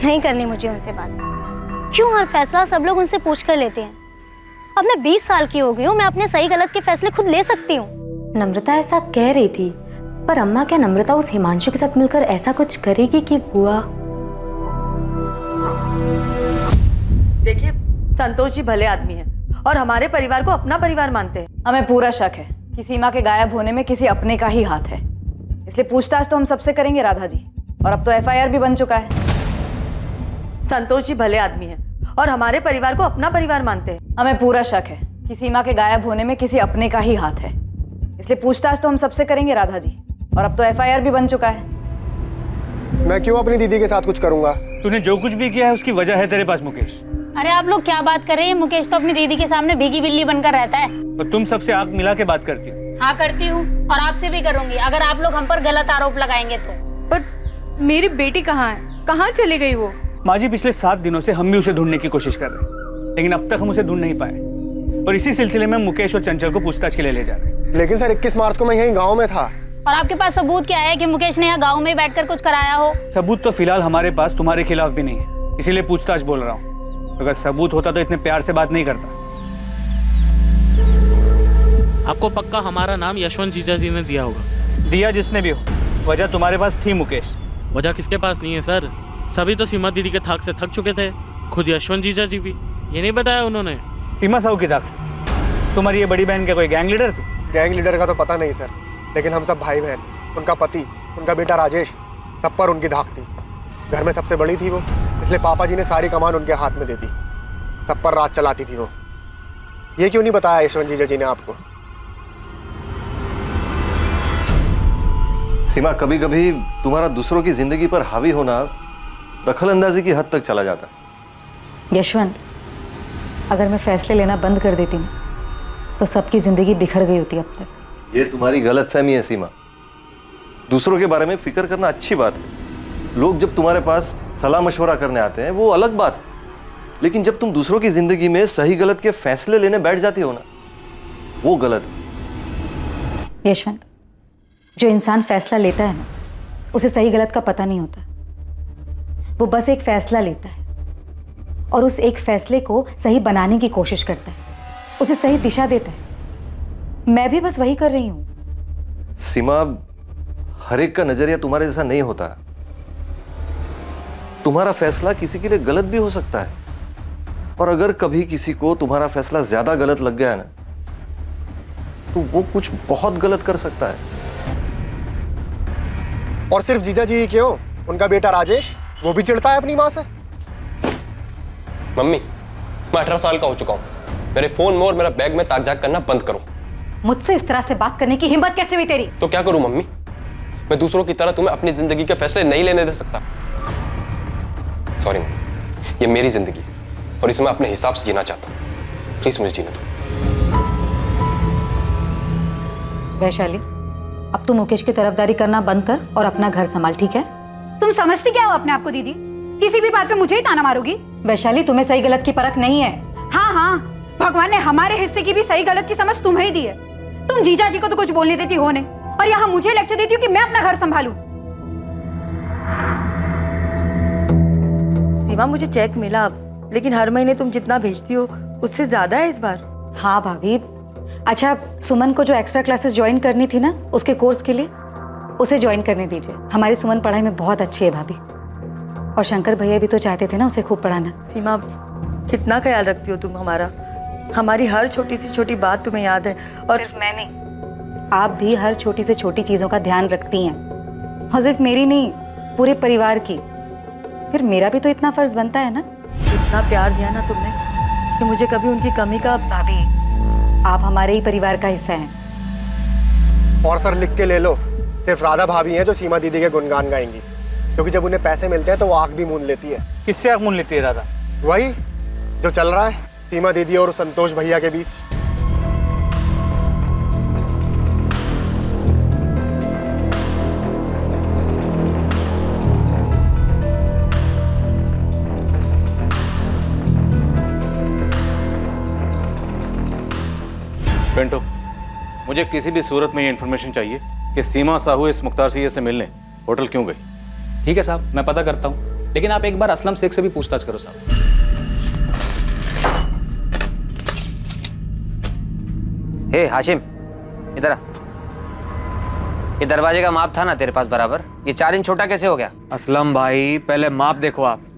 नहीं करनी मुझे उनसे बात। क्यों हर फैसला सब लोग उनसे पूछ कर लेते हैं? अब मैं 20 साल की हो गई हूँ, मैं अपने सही गलत के फैसले खुद ले सकती हूँ। नम्रता ऐसा कह रही थी, पर अम्मा क्या नम्रता उस हिमांशु के साथ मिलकर ऐसा कुछ करेगी कि बुआ? देखिए संतोष जी भले आदमी हैं और हमारे परिवार को अपना परिवार मानते हैं। हमें पूरा शक है कि सीमा के गायब होने में किसी अपने का ही हाथ है, इसलिए पूछताछ तो हम सबसे करेंगे राधा जी, और अब तो FIR भी बन चुका है। संतोष जी भले आदमी हैं और हमारे परिवार को अपना परिवार मानते हैं। हमें पूरा शक है कि सीमा के गायब होने में किसी अपने का ही हाथ है, इसलिए पूछताछ तो हम सबसे करेंगे राधा जी, और अब तो FIR भी बन चुका है। मैं क्यों अपनी दीदी के साथ कुछ करूंगा? तूने जो कुछ भी किया है उसकी वजह है तेरे पास मुकेश। अरे आप लोग क्या बात कर रहे हैं? मुकेश तो अपनी दीदी के सामने भीगी बिल्ली बनकर रहता है। और तुम सबसे आंख मिला के बात करती हो। हाँ करती हूँ, और आपसे भी करूंगी अगर आप लोग हम पर गलत आरोप लगाएंगे तो। पर मेरी बेटी कहाँ है? कहाँ चली गई वो? माँ जी पिछले 7 दिनों से हम भी उसे ढूंढने की कोशिश कर रहे हैं, लेकिन अब तक हम उसे ढूंढ नहीं पाए, और इसी सिलसिले में मुकेश और चंचल को पूछताछ के लिए ले जा रहे हैं। लेकिन सर 21 मार्च को मैं यहीं गाँव में था। और आपके पास सबूत क्या है कि मुकेश ने यहाँ गाँव में बैठकर कुछ कराया हो? सबूत तो फिलहाल हमारे पास तुम्हारे खिलाफ भी नहीं है, इसीलिए पूछताछ बोल रहा हूँ। अगर सबूत होता तो इतने प्यार से बात नहीं करता। आपको पक्का हमारा नाम यशवंत जीजा जी ने दिया होगा। दिया जिसने भी हो, वजह तुम्हारे पास थी मुकेश। वजह किसके पास नहीं है सर, सभी तो सीमा दीदी के थाक से थक चुके थे, खुद यशवंत जीजा जी भी। ये नहीं बताया उन्होंने? सीमा साहू की थाक से? तुम्हारी ये बड़ी बहन क्या कोई गैंग लीडर थी? गैंग लीडर का तो पता नहीं सर, लेकिन हम सब भाई बहन, उनका पति, उनका बेटा राजेश, सब पर उनकी धाक थी। घर में सबसे बड़ी थी वो, इसलिए पापा जी ने सारी कमान उनके हाथ में दे दी। सब पर राज चलाती थी वो। ये क्यों नहीं बताया यशवंत जीजा जी ने आपको? सीमा, कभी कभी तुम्हारा दूसरों की जिंदगी पर हावी होना दखल अंदाजी की हद तक चला जाता है। यशवंत, अगर मैं फैसले लेना बंद कर देती ना तो सबकी जिंदगी बिखर गई होती अब तक। ये तुम्हारी गलतफहमी है सीमा। दूसरों के बारे में फिक्र करना अच्छी बात है। लोग जब तुम्हारे पास सलाह मशवरा करने आते हैं वो अलग बात है, लेकिन जब तुम दूसरों की जिंदगी में सही गलत के फैसले लेने बैठ जाती हो ना, वो गलत है। यशवंत, जो इंसान फैसला लेता है ना, उसे सही गलत का पता नहीं होता। वो बस एक फैसला लेता है और उस एक फैसले को सही बनाने की कोशिश करता है, उसे सही दिशा देता है। मैं भी बस वही कर रही हूं। सीमा, हर एक का नजरिया तुम्हारे जैसा नहीं होता। तुम्हारा फैसला किसी के लिए गलत भी हो सकता है, और अगर कभी किसी को तुम्हारा फैसला ज्यादा गलत लग गया ना, तो वो कुछ बहुत गलत कर सकता है। और सिर्फ जीजा जी ही क्यों, उनका बेटा राजेश वो भी चिढ़ता है अपनी माँ से। मम्मी, मैं 18 साल का हो चुका हूँ। मेरे फोन में और मेरा बैग में ताक झाक करना बंद करो। मुझसे इस तरह से बात करने की हिम्मत कैसे हुई तेरी? तो क्या करूं मम्मी? मैं दूसरों की तरह तुम्हें अपनी जिंदगी के फैसले नहीं लेने दे सकता। सॉरी मम्मी, ये मेरी जिंदगी है और इसे मैं अपने हिसाब से जीना चाहता हूँ। प्लीज मुझे जीने दो। वैशाली, अब तू मुकेश की तरफदारी करना बंद कर और अपना घर संभाल, ठीक है? तुम समझती क्या हो अपने आप को दीदी? किसी भी बात पे मुझे ही ताना मारोगी? वैशाली, तुम्हें सही गलत की परख नहीं है। हाँ हाँ, भगवान ने हमारे हिस्से की भी सही गलत की समझ तुम्हें ही दी है। तुम जीजा जी को तो कुछ बोलने देती हो नहीं, और यहाँ मुझे लेक्चर देती हो कि मैं अपना घर संभालूं। सीमा, मुझे चेक मिला, लेकिन हर महीने तुम जितना भेजती हो उससे ज्यादा है इस बार। हाँ भाभी। अच्छा, सुमन को जो एक्स्ट्रा क्लासेस ज्वाइन करनी थी ना उसके कोर्स के लिए, उसे ज्वाइन करने दीजिए। हमारी सुमन पढ़ाई में बहुत अच्छी है भाभी, और शंकर भैया भी तो चाहते थे ना उसे खूब पढ़ाना। सीमा, कितना ख्याल रखती हो तुम हमारा। हमारी हर छोटी सी छोटी बात तुम्हें याद है। और सिर्फ मैं नहीं, आप भी हर छोटी से छोटी चीजों का ध्यान रखती हैं, और सिर्फ मेरी नहीं, पूरे परिवार की। फिर मेरा भी तो इतना फर्ज बनता है ना। इतना प्यार दिया ना तुमने कि मुझे कभी उनकी कमी का। भाभी, आप हमारे ही परिवार का हिस्सा हैं। और सर लिख के ले लो, सिर्फ राधा भाभी हैं जो सीमा दीदी के गुणगान गाएंगी, क्योंकि जब उन्हें पैसे मिलते हैं तो वो आंख भी मूंद लेती है। किससे आंख मूंद लेती है राधा? वही जो चल रहा है सीमा दीदी और संतोष भैया के बीच। पिंटू, मुझे किसी भी सूरत में ये इन्फॉर्मेशन चाहिए कि सीमा साहू इस मुख्तार सैयद से मिलने होटल क्यों गई। ठीक है साहब, मैं पता करता हूँ, लेकिन आप एक बार असलम शेख से भी पूछताछ करो साहब। हे हाशिम, इधर आ। ये दरवाजे का माप था ना तेरे पास बराबर, ये 4 इंच छोटा कैसे हो गया? असलम भाई, पहले माप देखो आप।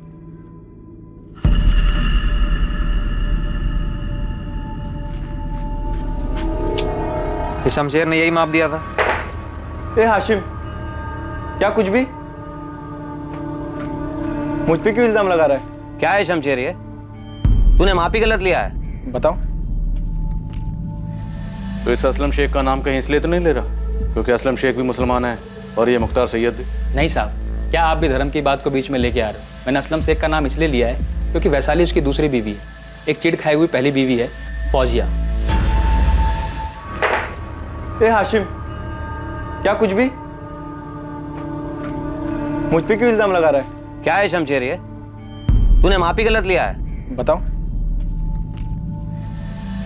ये शमशेर ने यही माप दिया था। ए हाशिम, क्या कुछ भी? मुझ पे क्यों इल्जाम लगा रहा है? क्या है शमशेर, ये तूने माप ही गलत लिया है। बताओ। तो इस असलम शेख का नाम कहीं इसलिए तो नहीं ले रहा क्योंकि असलम शेख भी मुसलमान है और ये मुख्तार सैयद भी? नहीं साहब, क्या आप भी धर्म की बात को बीच में लेके आ रहे हो? मैंने असलम शेख का नाम इसलिए लिया है क्योंकि वैशाली उसकी दूसरी बीवी है, एक चिढ़ खाई हुई पहली बीवी है फौजिया। ए हाशिम, क्या कुछ भी? मुझ पे क्यों इल्जाम लगा रहा है? क्या है शमशेर, ये तूने माप ही गलत लिया है। बताओ।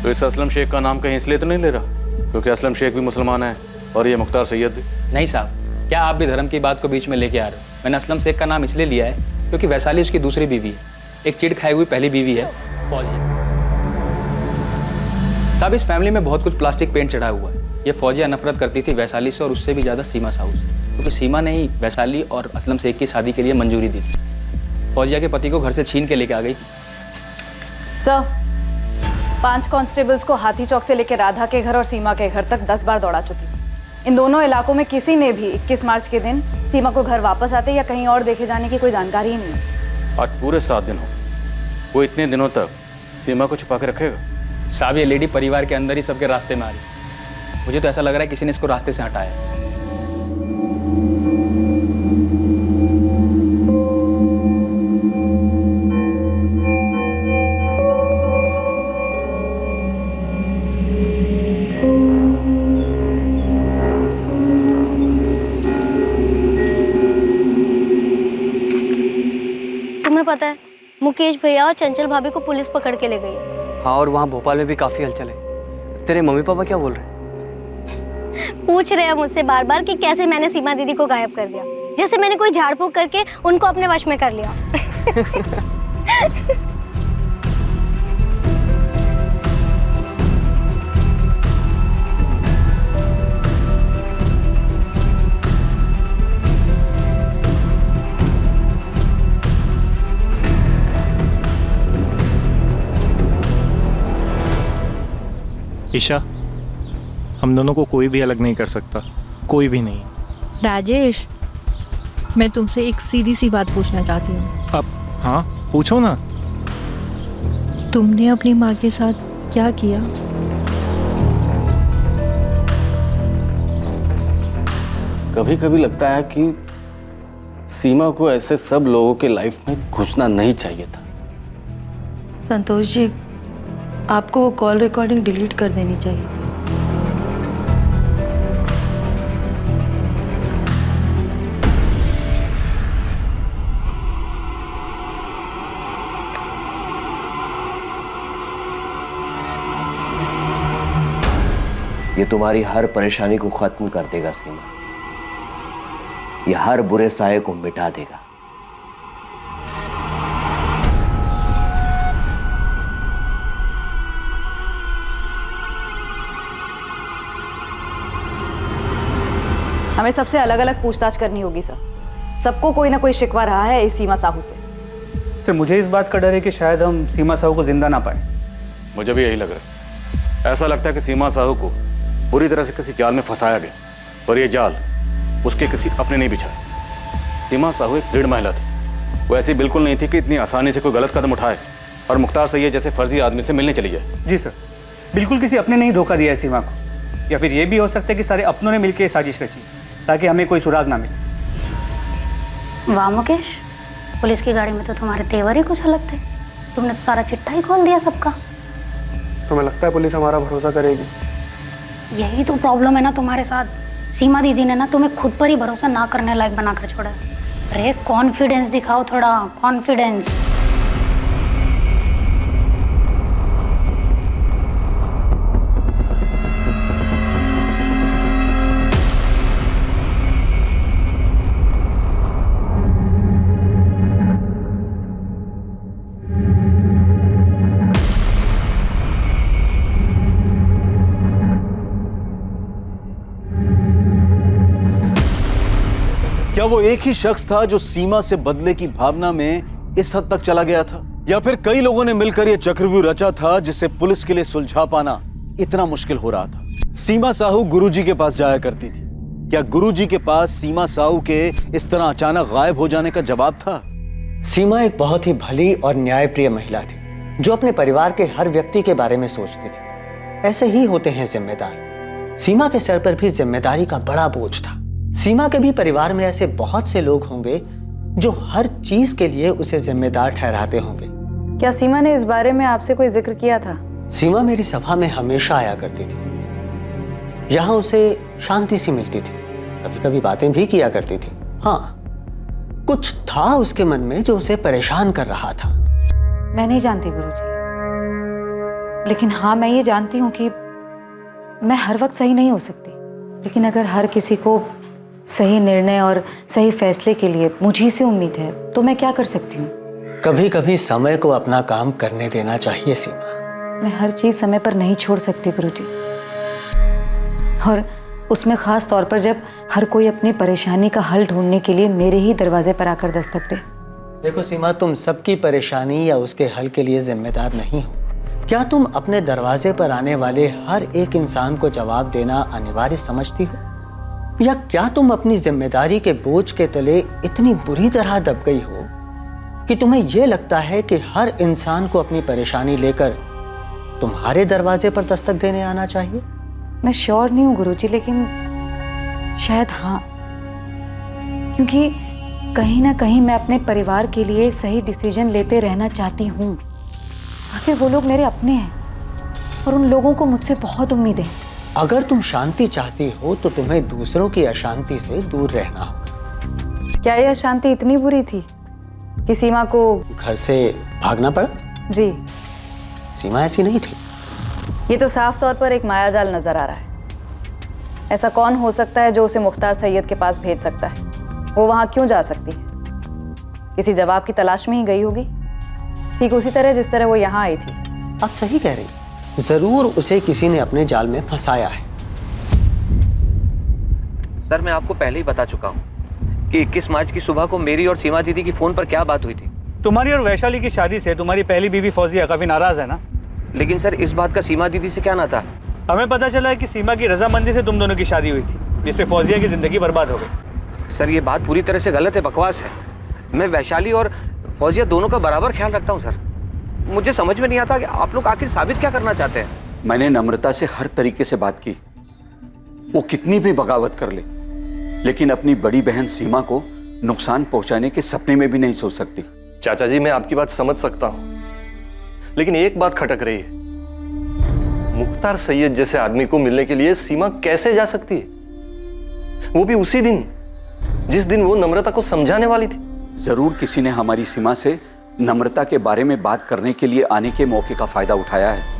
तो इस असलम शेख का नाम कहीं इसलिए तो नहीं ले रहा क्योंकि असलम शेख भी मुसलमान है और ये मुख्तार सैयद भी? नहीं साहब, क्या आप भी धर्म की बात को बीच में लेके आ रहे हो? मैंने असलम शेख का नाम इसलिए लिया है क्योंकि वैशाली उसकी दूसरी बीवी है, एक चिढ़ खाई हुई पहली बीवी है फौजिया। साहब, इस फैमिली में बहुत कुछ प्लास्टिक पेंट चढ़ा हुआ है। ये फौजिया नफरत करती थी वैशाली से और उससे भी ज़्यादा सीमा साहू से, क्योंकि सीमा ने ही वैशाली और असलम शेख की शादी के लिए मंजूरी दी थी। फौजिया के पति को घर से छीन के लेके आ गई थी। सर, 5 कांस्टेबल्स को हाथी चौक से लेकर राधा के घर और सीमा के घर तक 10 बार दौड़ा चुकी। इन दोनों इलाकों में किसी ने भी 21 मार्च के दिन सीमा को घर वापस आते या कहीं और देखे जाने की कोई जानकारी ही नहीं है। आज पूरे 7 दिन हो, वो इतने दिनों तक सीमा को छुपा के रखेगा? साहब, ये लेडी परिवार के अंदर ही सबके रास्ते में आ रही थी। मुझे तो ऐसा लग रहा है किसी ने इसको रास्ते से हटाया। मुकेश भैया और चंचल भाभी को पुलिस पकड़ के ले गई है। हाँ, और वहाँ भोपाल में भी काफी हलचल है। तेरे मम्मी पापा क्या बोल रहे हैं? पूछ रहे हैं मुझसे बार बार कि कैसे मैंने सीमा दीदी को गायब कर दिया, जैसे मैंने कोई झाड़ फूक करके उनको अपने वश में कर लिया। ईशा, हम दोनों को कोई भी अलग नहीं कर सकता, कोई भी नहीं। राजेश, मैं तुमसे एक सीधी सी बात पूछना चाहती हूँ। अब हाँ, पूछो ना। तुमने अपनी माँ के साथ क्या किया? कभी कभी लगता है कि सीमा को ऐसे सब लोगों के लाइफ में घुसना नहीं चाहिए था। संतोष जी, आपको वो कॉल रिकॉर्डिंग डिलीट कर देनी चाहिए। ये तुम्हारी हर परेशानी को खत्म कर देगा सीमा, ये हर बुरे साये को मिटा देगा। हमें सबसे अलग अलग पूछताछ करनी होगी सर। सबको कोई ना कोई शिकवा रहा है इस सीमा साहू से। सर, मुझे इस बात का डर है कि शायद हम सीमा साहू को जिंदा ना पाए। मुझे भी यही लग रहा है। ऐसा लगता है कि सीमा साहू को बुरी तरह से किसी जाल में फंसाया गया, और ये जाल उसके किसी अपने नहीं बिछाए। सीमा साहू एक दृढ़ महिला थी, वो ऐसी बिल्कुल नहीं थी कि इतनी आसानी से कोई गलत कदम उठाए और मुख्तार सैयद जैसे फर्जी आदमी से मिलने चली जाए। जी सर, बिल्कुल किसी अपने ने ही धोखा दिया है सीमा को, या फिर ये भी हो सकता है कि सारे अपनों ने मिलकर साजिश रची ताकि हमें कोई सुराग ना मिले। वाह मुकेश, पुलिस की गाड़ी में तो तुम्हारे तेवर ही कुछ अलग थे। तुमने तो सारा चिट्ठा ही खोल दिया सबका। तुम्हें लगता है पुलिस हमारा भरोसा करेगी? यही तो प्रॉब्लम है ना तुम्हारे साथ। सीमा दीदी ने ना तुम्हें खुद पर ही भरोसा ना करने लायक बनाकर छोड़ा। अरे कॉन्फिडेंस दिखाओ, थोड़ा कॉन्फिडेंस। क्या वो एक ही शख्स था जो सीमा से बदले की भावना में इस हद तक चला गया था, या फिर कई लोगों ने मिलकर यह चक्रव्यूह रचा था जिसे पुलिस के लिए सुलझा पाना इतना मुश्किल हो रहा था? सीमा साहू गुरुजी के पास जाया करती थी। क्या गुरुजी के पास सीमा साहू के इस तरह अचानक गायब हो जाने का जवाब था? सीमा एक बहुत ही भली और न्यायप्रिय महिला थी, जो अपने परिवार के हर व्यक्ति के बारे में सोचती थी। ऐसे ही होते हैं जिम्मेदार। सीमा के सर पर भी जिम्मेदारी का बड़ा बोझ था। सीमा के भी परिवार में ऐसे बहुत से लोग होंगे जो हर चीज के लिए उसे जिम्मेदार ठहराते होंगे। क्या सीमा ने इस बारे में आपसे कोई जिक्र किया था? सीमा मेरी सभा में हमेशा आया करती थी। यहाँ उसे शांति सी मिलती थी, कभी कभी बातें भी किया करती थी। हाँ, कुछ था उसके मन में जो उसे परेशान कर रहा था। मैं नहीं जानती गुरुजी, लेकिन हाँ मैं ये जानती हूँ कि मैं हर वक्त सही नहीं हो सकती, लेकिन अगर हर किसी को सही निर्णय और सही फैसले के लिए मुझी से उम्मीद है तो मैं क्या कर सकती हूँ? कभी कभी समय को अपना काम करने देना चाहिए सीमा। मैं हर चीज समय पर नहीं छोड़ सकती गुरुजी, और उसमें खास तौर पर जब हर कोई अपनी परेशानी का हल ढूंढने के लिए मेरे ही दरवाजे पर आकर दस्तक दे। देखो सीमा, तुम सबकी परेशानी या उसके हल के लिए जिम्मेदार नहीं हो। क्या तुम अपने दरवाजे पर आने वाले हर एक इंसान को जवाब देना अनिवार्य समझती हो, या क्या तुम अपनी जिम्मेदारी के बोझ के तले इतनी बुरी तरह दब गई हो कि तुम्हें यह लगता है कि हर इंसान को अपनी परेशानी लेकर तुम्हारे दरवाजे पर दस्तक देने आना चाहिए? मैं श्योर नहीं हूँ गुरुजी, लेकिन शायद हाँ, क्योंकि कहीं ना कहीं मैं अपने परिवार के लिए सही डिसीजन लेते रहना चाहती हूँ। आखिर वो लोग मेरे अपने हैं और उन लोगों को मुझसे बहुत उम्मीद है। अगर तुम शांति चाहती हो तो तुम्हें दूसरों की अशांति से दूर रहना होगा। क्या यह अशांति इतनी बुरी थी? कि सीमा को घर से भागना पड़ा? जी, सीमा ऐसी नहीं थी। ये तो साफ तौर पर एक मायाजाल नजर आ रहा है। ऐसा कौन हो सकता है जो उसे मुख्तार सैयद के पास भेज सकता है? वो वहां क्यों जा सकती है? किसी जवाब की तलाश में ही गई होगी, ठीक उसी तरह जिस तरह वो यहाँ आई थी। आप सही कह रही, जरूर उसे किसी ने अपने जाल में फंसाया है। सर मैं आपको पहले ही बता चुका हूँ कि 21 मार्च की सुबह को मेरी और सीमा दीदी की फोन पर क्या बात हुई थी। तुम्हारी और वैशाली की शादी से तुम्हारी पहली बीवी फौजिया काफी नाराज है ना? लेकिन सर इस बात का सीमा दीदी से क्या नाता? हमें पता चला है कि सीमा की रजामंदी से तुम दोनों की शादी हुई थी, जिससे फौजिया की जिंदगी बर्बाद हो गई। सर ये बात पूरी तरह से गलत है, बकवास है। मैं वैशाली और फौजिया दोनों का बराबर ख्याल रखता हूँ सर। मुझे समझ में नहीं आता कि आप लोग आखिर साबित क्या करना चाहते हैं। मैंने नम्रता से हर तरीके से बात की, वो कितनी भी बगावत कर ले, लेकिन अपनी बड़ी बहन सीमा को नुकसान पहुंचाने के सपने में भी नहीं सोच सकती। चाचा जी मैं आपकी बात समझ सकता हूं, लेकिन एक बात खटक रही है। मुख्तार सैयद जैसे आदमी को मिलने के लिए सीमा कैसे जा सकती है, वो भी उसी दिन जिस दिन वो नम्रता को समझाने वाली थी। जरूर किसी ने हमारी सीमा से नम्रता के बारे में बात करने के लिए आने के मौके का फायदा उठाया है।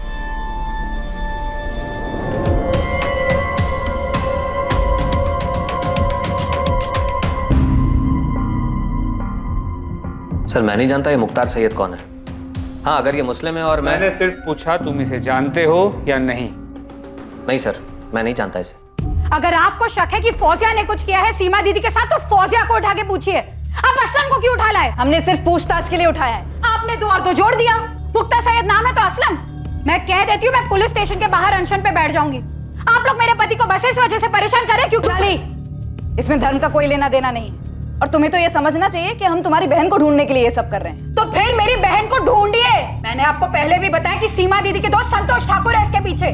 सर मैं नहीं जानता ये मुख्तार सैयद कौन है। हाँ अगर ये मुस्लिम है और मैंने सिर्फ पूछा तुम इसे जानते हो या नहीं? नहीं सर मैं नहीं जानता इसे। अगर आपको शक है कि फौजिया ने कुछ किया है सीमा दीदी के साथ, तो फौजिया को उठा के पूछिए। आप असलम को क्यों उठा लाए? हमने सिर्फ पूछताछ के लिए उठाया है। आपने दो और दो जोड़ दिया। मुख्तार सैयद नाम है तो असलम। मैं कह देती हूँ, मैं पुलिस स्टेशन के बाहर अनशन पे बैठ जाऊंगी। आप लोग मेरे पति को बस इस वजह से परेशान कर रहे क्यों? चाली, इसमें धर्म का कोई लेना देना नहीं है, और तुम्हें तो ये समझना चाहिए कि हम तुम्हारी बहन को ढूंढने के लिए ये सब कर रहे हैं। तो फिर मेरी बहन को ढूंढिए। मैंने आपको पहले भी बताया कि सीमा दीदी के दोस्त संतोष ठाकुर है इसके पीछे।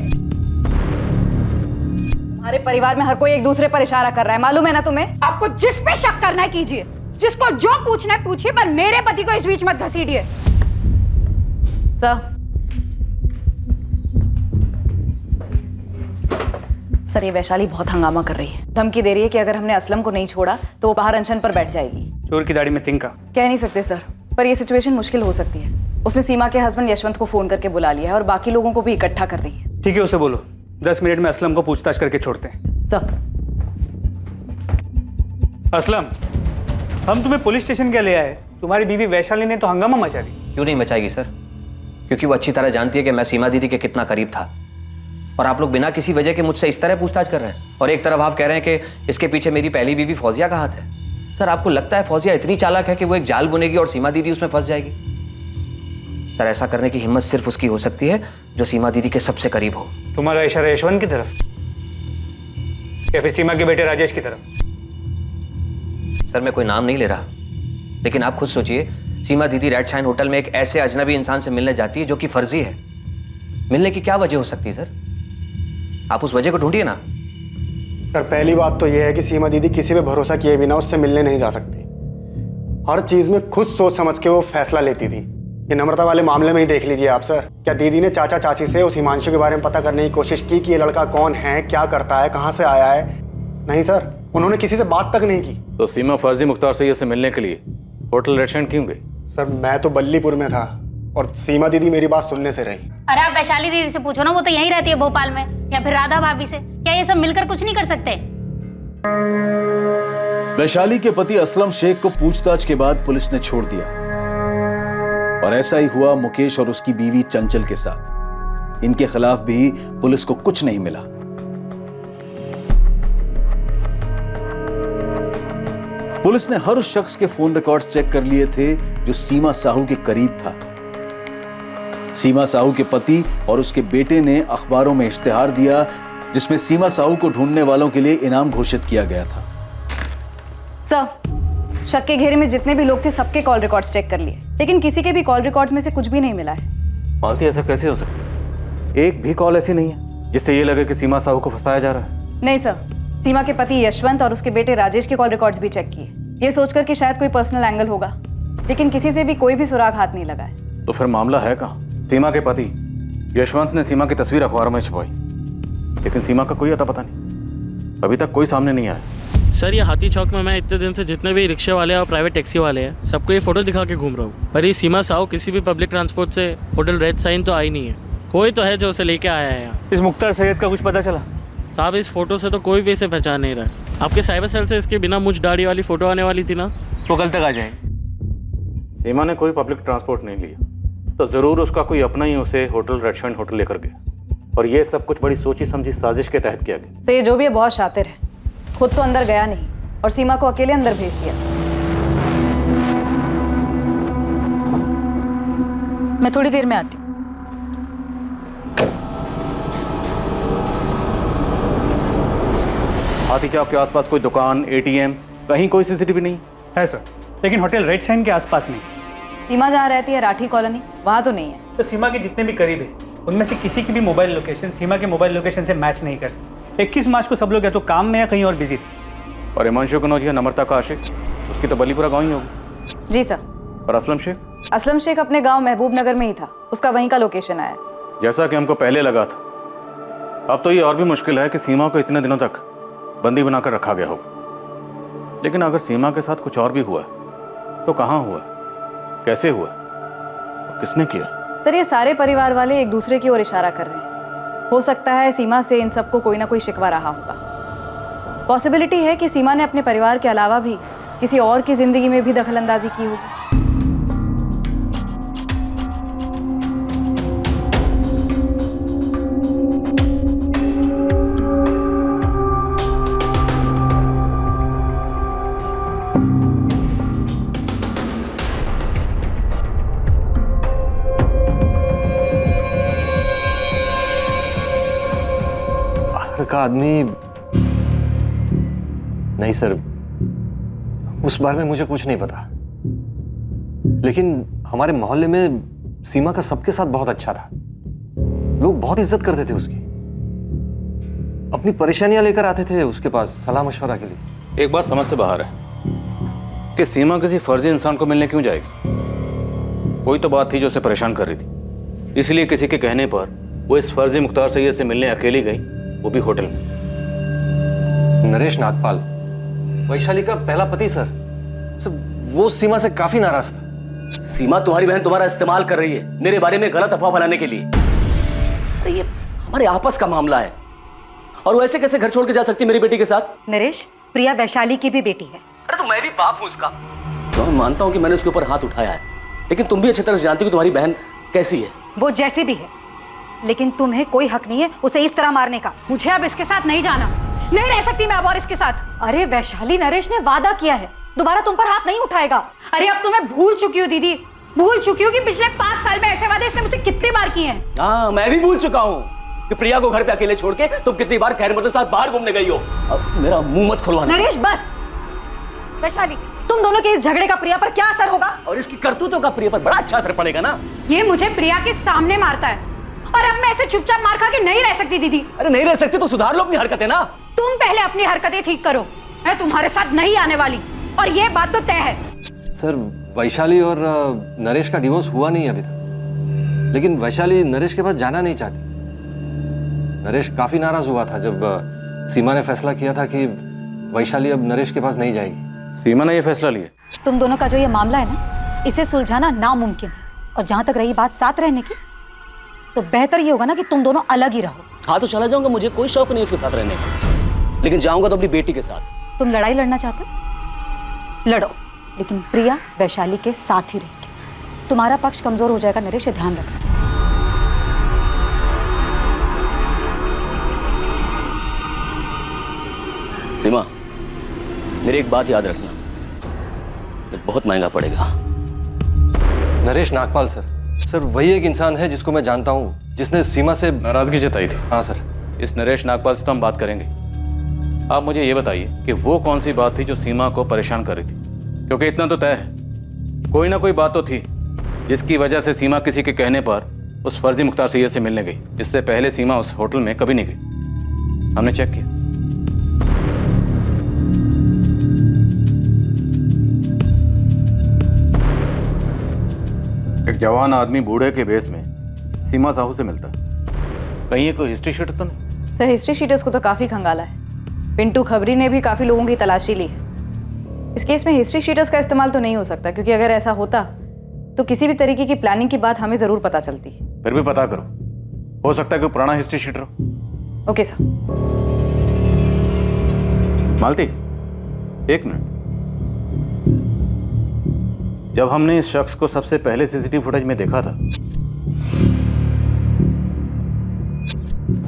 हमारे परिवार में हर कोई एक दूसरे पर इशारा कर रहा है, मालूम है ना तुम्हें? आपको जिस पे शक करना है कीजिए, जिसको जो पूछना है पूछिए, पर मेरे पति को इस बीच मत घसीटिए। सर ये वैशाली बहुत हंगामा कर रही है, धमकी दे रही है कि अगर हमने असलम को नहीं छोड़ा तो वो बाहर अनशन पर बैठ जाएगी। चोर की दाढ़ी में तिनका। कह नहीं सकते सर, पर ये सिचुएशन मुश्किल हो सकती है। उसने सीमा के हस्बैंड यशवंत को फोन करके बुला लिया है और बाकी लोगों को भी इकट्ठा कर रही है। ठीक है, उसे बोलो 10 मिनट में असलम को पूछताछ करके छोड़ते हैं। सर असलम, हम तुम्हें पुलिस स्टेशन क्या ले आए? तुम्हारी बीवी वैशाली ने तो हंगामा मचा दी। क्यों नहीं मचाएगी सर? क्योंकि वो अच्छी तरह जानती है कि मैं सीमा दीदी के कितना करीब था, और आप लोग बिना किसी वजह के मुझसे इस तरह पूछताछ कर रहे हैं। और एक तरफ आप कह रहे हैं कि इसके पीछे मेरी पहली बीवी फौजिया का हाथ है। सर आपको लगता है फौजिया इतनी चालाक है कि वो एक जाल बुनेगी और सीमा दीदी उसमें फंस जाएगी? सर ऐसा करने की हिम्मत सिर्फ उसकी हो सकती है जो सीमा दीदी के सबसे करीब हो। तुम्हारा इशारा यशवंत की तरफ या फिर सीमा के बेटे राजेश की तरफ? सर मैं कोई नाम नहीं ले रहा, लेकिन आप खुद सोचिए, सीमा दीदी रेड शाइन होटल में एक ऐसे अजनबी इंसान से मिलने जाती है जो कि फर्जी है। मिलने की क्या वजह हो सकती है सर? आप उस वजह को ढूंढिए ना। सर पहली बात तो यह है कि सीमा दीदी किसी पे भरोसा किए बिना उससे मिलने नहीं जा सकती। हर चीज में खुद सोच समझ के वो फैसला लेती थी। ये नम्रता वाले मामले में ही देख लीजिए आप सर। क्या दीदी ने चाचा चाची से उस हिमांशु के बारे में पता करने की कोशिश की कि ये लड़का कौन है, क्या करता है, कहाँ से आया है? नहीं सर, उन्होंने किसी से बात तक नहीं की। तो सीमा फर्जी मुख्तार सैयद से मिलने के लिए होटल रेड शाइन क्यों गई? सर मैं तो बल्लीपुर में था और सीमा दीदी मेरी बात सुनने से रही। अरे आप वैशाली दीदी से पूछो ना, वो तो यहीं रहती है भोपाल में, या फिर राधा भाभी से। क्या ये सब मिलकर कुछ नहीं कर सकते? वैशाली के पति असलम शेख को पूछताछ के बाद पुलिस ने छोड़ दिया, और ऐसा ही हुआ मुकेश और उसकी बीवी चंचल के साथ। इनके खिलाफ भी पुलिस को कुछ नहीं मिला। पुलिस ने हर उस शख्स के फोन रिकॉर्ड्स चेक कर लिए थे जो सीमा साहू के करीब था। सीमा साहू के पति और उसके बेटे ने अखबारों में इश्तिहार दिया जिसमें सीमा साहू को ढूंढने वालों के लिए इनाम घोषित किया गया था। सर शक के घेरे में जितने भी लोग थे सबके कॉल रिकॉर्ड्स चेक कर लिए, लेकिन किसी के भी कॉल रिकॉर्ड्स में से कुछ भी नहीं मिला है। मालती ऐसा कैसे हो सकता है? एक भी कॉल ऐसी नहीं है जिससे ये लगे कि सीमा साहू को फंसाया जा रहा है। नहीं सर, सीमा के पति यशवंत और उसके बेटे राजेश के कॉल रिकॉर्ड्स भी चेक किए, ये सोचकर कि शायद कोई पर्सनल एंगल होगा, लेकिन किसी से भी कोई भी सुराग हाथ नहीं लगा है। तो फिर मामला है कहाँ? सीमा के पति यशवंत ने सीमा की तस्वीर अखबार में छपवाई, लेकिन सीमा का कोई अता पता नहीं, अभी तक कोई सामने नहीं आया। सर ये हाथी चौक में मैं इतने दिन से जितने भी रिक्शे वाले और प्राइवेट टैक्सी वाले हैं सबको ये फोटो दिखा के घूम रहा हूँ, पर ये सीमा साहू किसी भी पब्लिक ट्रांसपोर्ट से होटल रेड साइन तो आई नहीं है। कोई तो है जो उसे लेके आया है यहाँ। इस मुख्तार सैयद का कुछ पता चला? साहब इस फोटो से तो कोई भी इसे पहचान नहीं रहा है। आपके साइबर सेल से इसके बिना मुझ दाढ़ी वाली फोटो आने वाली थी ना, वो कल तक आ जाएंगे। सीमा ने कोई पब्लिक ट्रांसपोर्ट नहीं लिया तो जरूर उसका कोई अपना ही उसे होटल रेड साइन होटल लेकर गया, और ये सब कुछ बड़ी सोची समझी साजिश के तहत किया गया। तो ये जो भी है बहुत शातिर है, खुद तो अंदर गया नहीं और सीमा को अकेले अंदर भेज दिया। मैं थोड़ी देर में आती हूँ। हाथी चौक के आसपास कोई दुकान, एटीएम, कहीं कोई सीसीटीवी नहीं है सर, लेकिन होटल रेड साइन के आसपास नहीं। सीमा जहाँ रहती है राठी कॉलोनी, वहाँ तो नहीं है। तो सीमा के जितने भी करीब है उनमें से किसी की भी मोबाइल लोकेशन सीमा के मोबाइल लोकेशन से मैच नहीं करती। 21 मार्च को सब लोग या तो काम में या कहीं और बिजी थे। और हिमांशु कनौजिया, नम्रता का आशिक, उसकी तो बलीपुरा गाँव ही होगी। जी सर। और असलम शेख? असलम शेख अपने गांव महबूब नगर में ही था, उसका वहीं का लोकेशन आया। जैसा कि हमको पहले लगा था, अब तो ये और भी मुश्किल है कि सीमा को इतने दिनों तक बंदी बनाकर रखा गया होगा। लेकिन अगर सीमा के साथ कुछ और भी हुआ तो कहाँ हुआ, कैसे हुआ, किसने किया? सर ये सारे परिवार वाले एक दूसरे की ओर इशारा कर रहे हैं। हो सकता है सीमा से इन सबको कोई ना कोई शिकवा रहा होगा। पॉसिबिलिटी है कि सीमा ने अपने परिवार के अलावा भी किसी और की जिंदगी में भी दखलंदाजी की होगी। का आदमी नहीं सर, उस बारे में मुझे कुछ नहीं पता, लेकिन हमारे मोहल्ले में सीमा का सबके साथ बहुत अच्छा था। लोग बहुत इज्जत करते थे उसकी, अपनी परेशानियां लेकर आते थे उसके पास सलाह मशवरा के लिए। एक बात समझ से बाहर है कि सीमा किसी फर्जी इंसान को मिलने क्यों जाएगी। कोई तो बात थी जो उसे परेशान कर रही थी, इसलिए किसी के कहने पर वो इस फर्जी मुख्तार सैयद से मिलने अकेली गई, वो भी होटल में। नरेश नागपाल, वैशाली का पहला पति सर, वो सीमा से काफी नाराज था। सीमा तुम्हारी बहन तुम्हारा इस्तेमाल कर रही है मेरे बारे में गलत अफवाह फैलाने के लिए। अरे ये हमारे आपस का मामला है, और वो ऐसे कैसे घर छोड़ के जा सकती मेरी बेटी के साथ? नरेश, प्रिया वैशाली की भी बेटी है। अरे तो मैं भी बाप हूं उसका। तो मैं मानता हूं कि मैंने उसके ऊपर हाथ उठाया है, लेकिन तुम भी अच्छी तरह से जानती हो कि तुम्हारी बहन कैसी है। वो जैसी भी है, लेकिन तुम्हें कोई हक नहीं है उसे इस तरह मारने का। मुझे अब इसके साथ नहीं जाना, नहीं रह सकती मैं अब और इसके साथ। अरे वैशाली, नरेश ने वादा किया है दोबारा तुम पर हाथ नहीं उठाएगा। अरे अब तो मैं भूल चुकी हूँ दीदी, भूल चुकी हूँ कि पिछले 5 साल में ऐसे वादे इसने मुझसे कितनी बार किए हैं। हाँ, मैं भी भूल चुका हूँ कि प्रिया को घर पे अकेले छोड़ के तुम कितनी बार खैर मदद के साथ बाहर घूमने गई हो। अब मेरा मुंह मत खुलवाना। नरेश बस। वैशाली, तुम दोनों के इस झगड़े का प्रिया पर क्या असर होगा? और इसकी करतूतों का प्रिया पर बड़ा अच्छा असर पड़ेगा ना। ये मुझे प्रिया के सामने मारता है, और अब मैं ऐसे चुपचाप मार खा के नहीं रह सकती दीदी। अरे नहीं रह सकती तो सुधार लो अपनी हरकतें ना। तुम पहले अपनी हरकतें ठीक करो, मैं तुम्हारे साथ नहीं आने वाली, और ये बात तो तय है। सर वैशाली और नरेश का डिवोर्स हुआ नहीं अभी तक, लेकिन वैशाली नरेश के पास जाना नहीं चाहती। नरेश काफी नाराज हुआ था जब सीमा ने फैसला किया था कि वैशाली अब नरेश के पास नहीं जाएगी। सीमा ने यह फैसला लिया। तुम दोनों का जो ये मामला है ना, इसे सुलझाना नामुमकिन है। और जहां तक रही बात साथ रहने की, तो बेहतर ये होगा ना कि तुम दोनों अलग ही रहो। हाँ तो चला जाऊंगा, मुझे कोई शौक नहीं उसके साथ रहने का, लेकिन जाऊंगा तो अपनी बेटी के साथ। तुम लड़ाई लड़ना चाहते हो, लड़ो, लेकिन प्रिया वैशाली के साथ ही रहेगी। तुम्हारा पक्ष कमजोर हो जाएगा नरेश, ये ध्यान रखना। सीमा, मेरी एक बात याद रखना, ये बहुत महंगा पड़ेगा। नरेश नागपाल सर वही एक इंसान है जिसको मैं जानता हूँ, जिसने सीमा से नाराजगी जताई थी। हाँ सर। इस नरेश नागपाल से तो हम बात करेंगे। आप मुझे ये बताइए कि वो कौन सी बात थी जो सीमा को परेशान कर रही थी, क्योंकि इतना तो तय है कोई ना कोई बात तो थी जिसकी वजह से सीमा किसी के कहने पर उस फर्जी मुख्तार सैयद से मिलने गई। इससे पहले सीमा उस होटल में कभी नहीं गई, हमने चेक किया। एक जवान आदमी बूढ़े के भेस में सीमा साहू से मिलता है, कहीं ये कोई हिस्ट्री शीट तो नहीं? सर हिस्ट्री शीट इसको तो काफी खंगाला है। पिंटू खबरी ने भी काफी लोगों की तलाशी ली है। इस केस में हिस्ट्री शीटर्स का इस्तेमाल तो नहीं हो सकता, क्योंकि अगर ऐसा होता तो किसी भी तरीके की प्लानिंग की बात हमें जरूर पता चलती है। फिर भी पता करो, हो सकता है कोई पुराना हिस्ट्री शीटर हो। Okay sir. मालती, एक मिनट। जब हमने इस शख्स को सबसे पहले सीसीटीवी फुटेज में देखा था,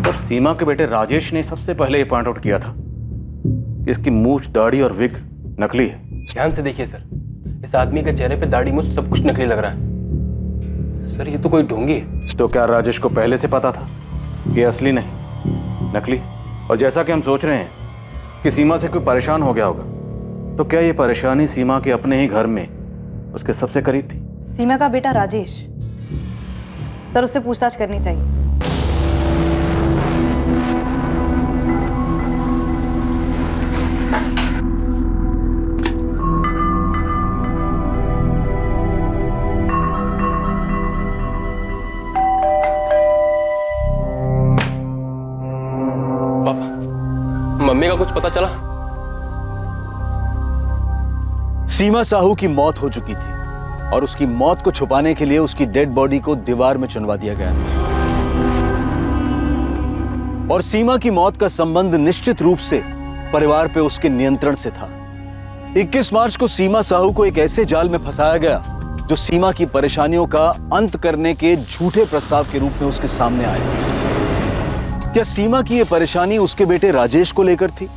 तब सीमा के बेटे राजेश ने सबसे पहले ये पॉइंट आउट किया था कि इसकी मूछ, दाढ़ी और विग नकली है। ध्यान से देखिए सर, इस आदमी के चेहरे पे दाढ़ी मूछ सब कुछ नकली लग रहा है। सर ये तो कोई ढोंगी है। तो क्या राजेश को पहले से पता था कि असली नहीं, नकली? और जैसा कि हम सोच रहे हैं कि सीमा से कोई परेशान हो गया होगा, तो क्या ये परेशानी सीमा के अपने ही घर में उसके सबसे करीब थी? सीमा का बेटा राजेश, सर उससे पूछताछ करनी चाहिए। मम्मी का कुछ पता चला? सीमा साहू की मौत हो चुकी थी और उसकी मौत को छुपाने के लिए उसकी डेड बॉडी को दीवार में चुनवा दिया गया। और सीमा की मौत का संबंध निश्चित रूप से परिवार पे उसके नियंत्रण से था। 21 मार्च को सीमा साहू को एक ऐसे जाल में फंसाया गया जो सीमा की परेशानियों का अंत करने के झूठे प्रस्ताव के रूप में उसके सामने आया। क्या सीमा की यह परेशानी उसके बेटे राजेश को लेकर थी,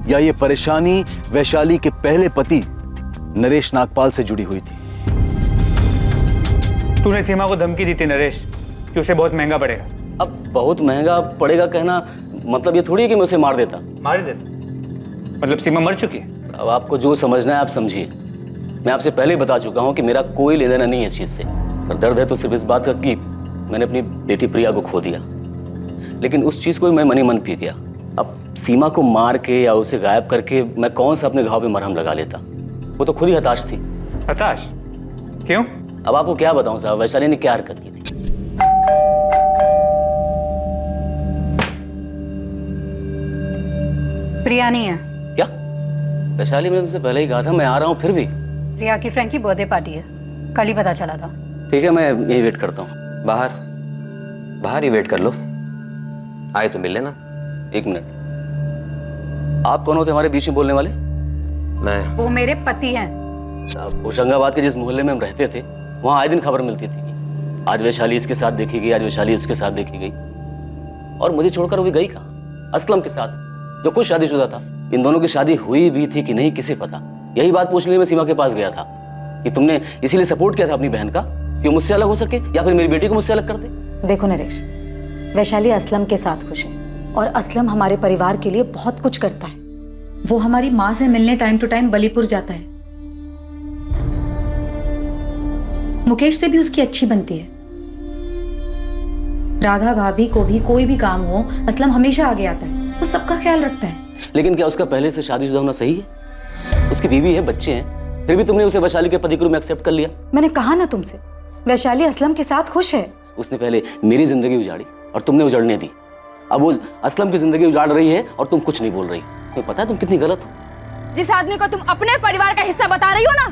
या यह परेशानी वैशाली के पहले पति नरेश नागपाल से जुड़ी हुई थी? तूने सीमा को धमकी दी थी नरेश कि उसे बहुत महंगा पड़ेगा। अब बहुत महंगा पड़ेगा कहना मतलब ये थोड़ी है कि मैं उसे मार देता। मार देता? मतलब सीमा मर चुकी है? अब आपको जो समझना है आप समझिए। मैं आपसे पहले ही बता चुका हूं कि मेरा कोई लेना देना नहीं है इस चीज से। पर दर्द है तो सिर्फ इस बात का कि मैंने अपनी बेटी प्रिया को खो दिया, लेकिन उस चीज को मैं मन ही मन पी गया। अब सीमा को मार के या उसे गायब करके मैं कौन सा अपने घाव पे मरहम लगा लेता? वो तो खुद ही हताश थी। हताश? क्यों? अब आपको क्या बताऊं साहब, वैशाली ने क्या हरकत की थी। प्रिया नहीं है। क्या? वैशाली, मैंने तुमसे पहले ही कहा था मैं आ रहा हूं, फिर भी। प्रिया की फ्रेंड की बर्थडे पार्टी है, कल ही पता चला था। ठीक है, मैं यही वेट करता हूँ। बाहर ही वेट कर लो, आए तो मिल लेना। एक मिनट, आप कौन होते हमारे बीच में बोलने वाले? मैं। वो मेरे पति हैं। होशंगाबाद के जिस मोहल्ले में हम रहते थे वहाँ आए दिन खबर मिलती थी, आज वैशाली इसके साथ देखी गई, आज वैशाली उसके साथ देखी गई। और मुझे छोड़कर वो भी गई कहाँ? असलम के साथ, जो खुद शादीशुदा था। इन दोनों की शादी हुई भी थी कि नहीं किसे पता। यही बात पूछने के लिए मैं सीमा के पास गया था कि तुमने इसीलिए सपोर्ट किया था अपनी बहन का कि वो मुझसे अलग हो सके, या फिर मेरी बेटी को मुझसे अलग कर दे। देखो नरेश, वैशाली असलम के साथ खुश है और असलम हमारे परिवार के लिए बहुत कुछ करता है। वो हमारी माँ से मिलने टाइम टू टाइम बलीपुर जाता है। मुकेश से भी उसकी अच्छी बनती है। राधा भाभी को भी कोई भी काम हो, असलम हमेशा आगे आता है, वो सबका ख्याल रखता है। लेकिन क्या उसका पहले से शादीशुदा होना सही है? उसकी बीवी है, बच्चे हैं, फिर भी तुमने उसे वैशाली के पति के रूप में एक्सेप्ट कर लिया। मैंने कहा ना तुमसे, वैशाली असलम के साथ खुश है। उसने पहले मेरी जिंदगी उजाड़ी और तुमने उजाड़ने दी। अब वो असलम की जिंदगी उजाड़ रही है और तुम कुछ नहीं बोल रही। तुम्हें पता है तुम कितनी गलत हो? जिस आदमी को तुम अपने परिवार का हिस्सा बता रही हो ना,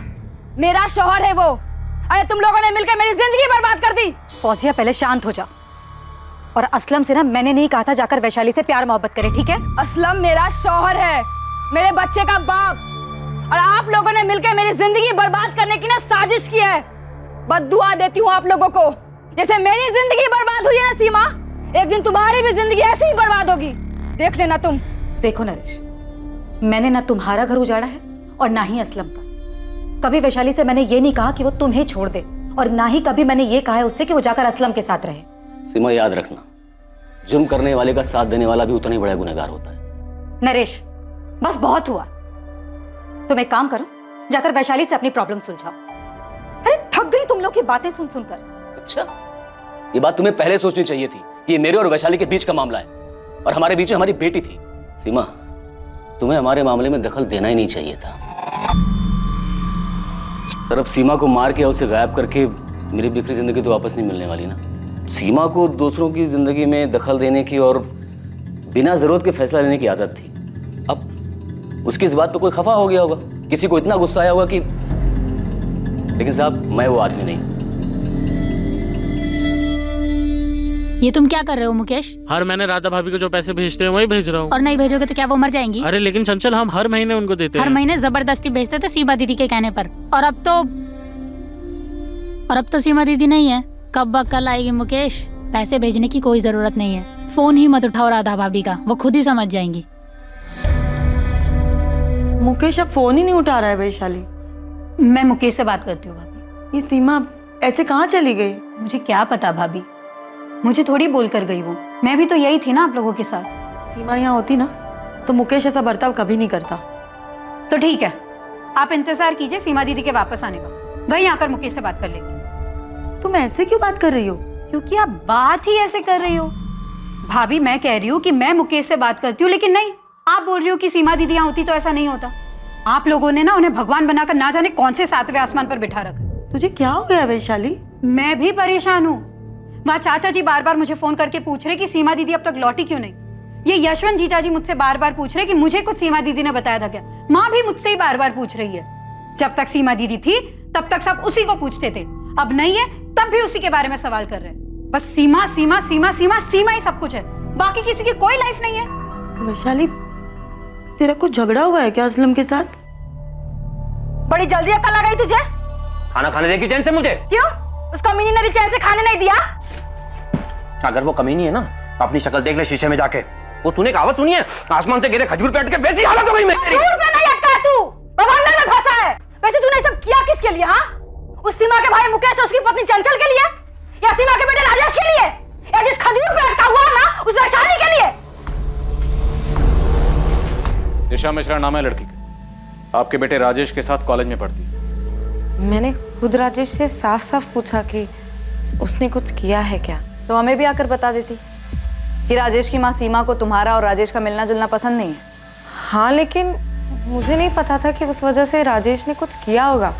मेरा शौहर है वो। अरे तुम लोगों ने मिलकर मेरी जिंदगी बर्बाद कर दी। फौजिया पहले शांत हो जा। और असलम से ना मैंने नहीं कहा था जाकर वैशाली से प्यार मोहब्बत करे, ठीक है? असलम मेरा शौहर है, मेरे बच्चे का बाप, और आप लोगों ने मिलकर मेरी जिंदगी बर्बाद करने की ना साजिश की है। बद्दुआ देती हूँ आप लोगों को, जैसे मेरी जिंदगी बर्बाद हुई है ना सीमा, एक दिन तुम्हारी भी जिंदगी ऐसे ही बर्बाद होगी, देख लेना तुम। देखो नरेश, मैंने ना तुम्हारा घर उजाड़ा है और ना ही असलम का। कभी वैशाली से मैंने ये नहीं कहा कि वो तुम्हें छोड़ दे, और ना ही कभी मैंने ये कहा है उससे कि वो जाकर असलम के साथ रहे। सीमा, याद रखना, जुर्म करने वाले का साथ देने वाला भी उतना ही बड़ा गुनहगार होता है। नरेश, बस बहुत हुआ। तुम एक काम करो, जाकर वैशाली से अपनी प्रॉब्लम सुलझाओ। अरे थक गई तुम लोग की बातें सुन सुनकर। अच्छा, ये बात तुम्हें पहले सोचनी चाहिए थी कि ये मेरे और वैशाली के बीच का मामला है और हमारे बीच में हमारी बेटी थी। सीमा, तुम्हें हमारे मामले में दखल देना ही नहीं चाहिए था। सर, अब सीमा को मार के या उसे गायब करके मेरी बिखरी जिंदगी तो वापस नहीं मिलने वाली ना। सीमा को दूसरों की जिंदगी में दखल देने की और बिना जरूरत के फैसला लेने की आदत थी। अब उसकी इस बात पे कोई खफा हो गया होगा, किसी को इतना गुस्सा आया होगा कि, लेकिन साहब मैं वो आदमी नहीं। ये तुम क्या कर रहे हो मुकेश? हर महीने राधा भाभी को जो पैसे भेजते हैं वही भेज रहा हूँ। और नहीं भेजोगे तो क्या वो मर जाएंगी? अरे लेकिन चंचल, हम हर महीने उनको देते हर हैं। महीने जबरदस्ती भेजते थे सीमा दीदी के कहने पर, और अब तो सीमा दीदी नहीं है। कब कल आएगी मुकेश? पैसे भेजने की कोई जरूरत नहीं है, फोन ही मत उठाओ राधा भाभी का, वो खुद ही समझ जाएंगी। मुकेश अब फोन ही नहीं उठा रहा है वैशाली। मैं मुकेश से बात करती हूँ भाभी। ये सीमा ऐसे कहाँ चली गई? मुझे क्या पता भाभी, मुझे थोड़ी बोल कर गई वो। मैं भी तो यही थी ना आप लोगों के साथ। सीमा यहाँ होती ना तो मुकेश ऐसा बर्ताव कभी नहीं करता। तो ठीक है, आप इंतजार कीजिए सीमा दीदी के वापस आने का, वहीं आकर मुकेश से बात कर लेंगे। तुम ऐसे क्यों बात कर रही हो? क्योंकि आप बात ही ऐसे कर रही हो। भाभी मैं कह रही हूँ कि मैं मुकेश से बात करती हूँ, लेकिन नहीं, आप बोल रही हो कि सीमा दीदी यहाँ होती तो ऐसा नहीं होता। आप लोगों ने ना उन्हें भगवान बनाकर ना जाने कौन से 7वें आसमान पर बिठा रखा। तुझे क्या हो गया वैशाली? मैं भी परेशान हूँ। वहाँ चाचा जी बार बार मुझे फोन करके पूछ रहे कि सीमा दीदी अब तक लौटी क्यों नहीं। ये यशवंत जीजा जी मुझसे बार बार पूछ रहे कि मुझे कुछ सीमा दीदी ने बताया था क्या। माँ भी मुझसे ही बार बार पूछ रही है। जब तक सीमा दीदी थी तब तक सब उसी को पूछते थे, अब नहीं है तब भी उसी के बारे में सवाल कर रहे हैं। बस सीमा सीमा सीमा सीमा सीमा ही सब कुछ है, बाकी किसी की कोई लाइफ नहीं है। वैशाली, तेरा कुछ झगड़ा हुआ है क्या असलम के साथ? बड़ी जल्दी अक्ल आ गई तुझे? खाना खाने देगी चैन से मुझे? क्यों? उस कमीनी ने भी चैन से खाने नहीं दिया? अगर वो कमीनी है ना, अपनी शक्ल देख ले शीशे में जाके। वो तूने कहावत सुनी है, आसमान से गिरे खजूर पे अटके वैसी हालत हो गई मेरी। खजूर पे नहीं अटका तू, बवंडर में फंसा है। वैसे तूने सब किया किसके लिए? हाँ, उस सीमा के भाई मुकेश और उसकी पत्नी चंचल के लिए, या सीमा के बेटे राजेश के लिए, या जिस खजूर पे अटका हुआ ना उस वैशाली के लिए? दिशा मिश्रा नाम है लड़की का, आपके बेटे राजेश के साथ कॉलेज में पढ़ती है। मैंने खुद राजेश से साफ साफ पूछा कि उसने कुछ किया है क्या। तो हमें भी आकर बता देती कि राजेश की माँ सीमा को तुम्हारा और राजेश का मिलना जुलना पसंद नहीं है। हाँ, लेकिन मुझे नहीं पता था कि उस वजह से राजेश ने कुछ किया होगा।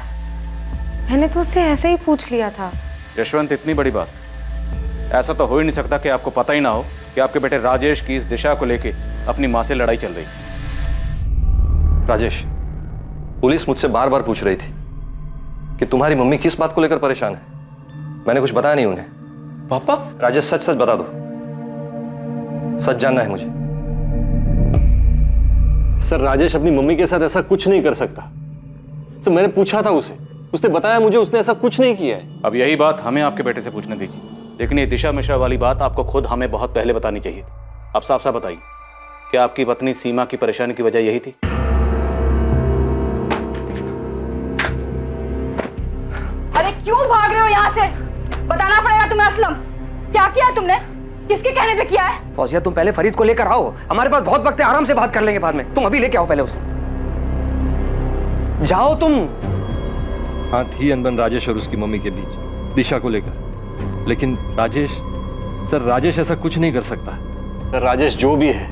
मैंने तो उससे ऐसे ही पूछ लिया था। यशवंत, इतनी बड़ी बात, ऐसा तो हो ही नहीं सकता कि आपको पता ही ना हो कि आपके बेटे राजेश की इस दिशा को लेके अपनी माँ से लड़ाई चल रही थी। राजेश, पुलिस मुझसे बार बार पूछ रही थी कि तुम्हारी मम्मी किस बात को लेकर परेशान है। मैंने कुछ बताया नहीं उन्हें। पापा? राजेश, सच सच बता दो, सच जानना है मुझे। सर, राजेश अपनी मम्मी के साथ ऐसा कुछ नहीं कर सकता। सर, मैंने पूछा था उसे, उसने बताया मुझे उसने ऐसा कुछ नहीं किया है। अब यही बात हमें आपके बेटे से पूछने दीजिए, लेकिन ये दिशा मिश्रा वाली बात आपको खुद हमें बहुत पहले बतानी चाहिए थी। अब साफ साफ बताइए, क्या आपकी पत्नी सीमा की परेशानी की वजह यही थी? अरे क्यों भाग रहे हो यहाँ से? बताना पड़ेगा तुम्हें असलम, क्या किया तुमने? किसके कहने पे किया है? फौजिया, तुम पहले फरीद को लेकर आओ, हमारे पास बहुत वक्त है, आराम से बात कर लेंगे बाद में। तुम अभी लेके आओ पहले उसे। जाओ तुम। हाँ, थी अनबन राजेश और उसकी मम्मी के बीच दिशा को लेकर, लेकिन राजेश ऐसा कुछ नहीं कर सकता। सर, राजेश जो भी है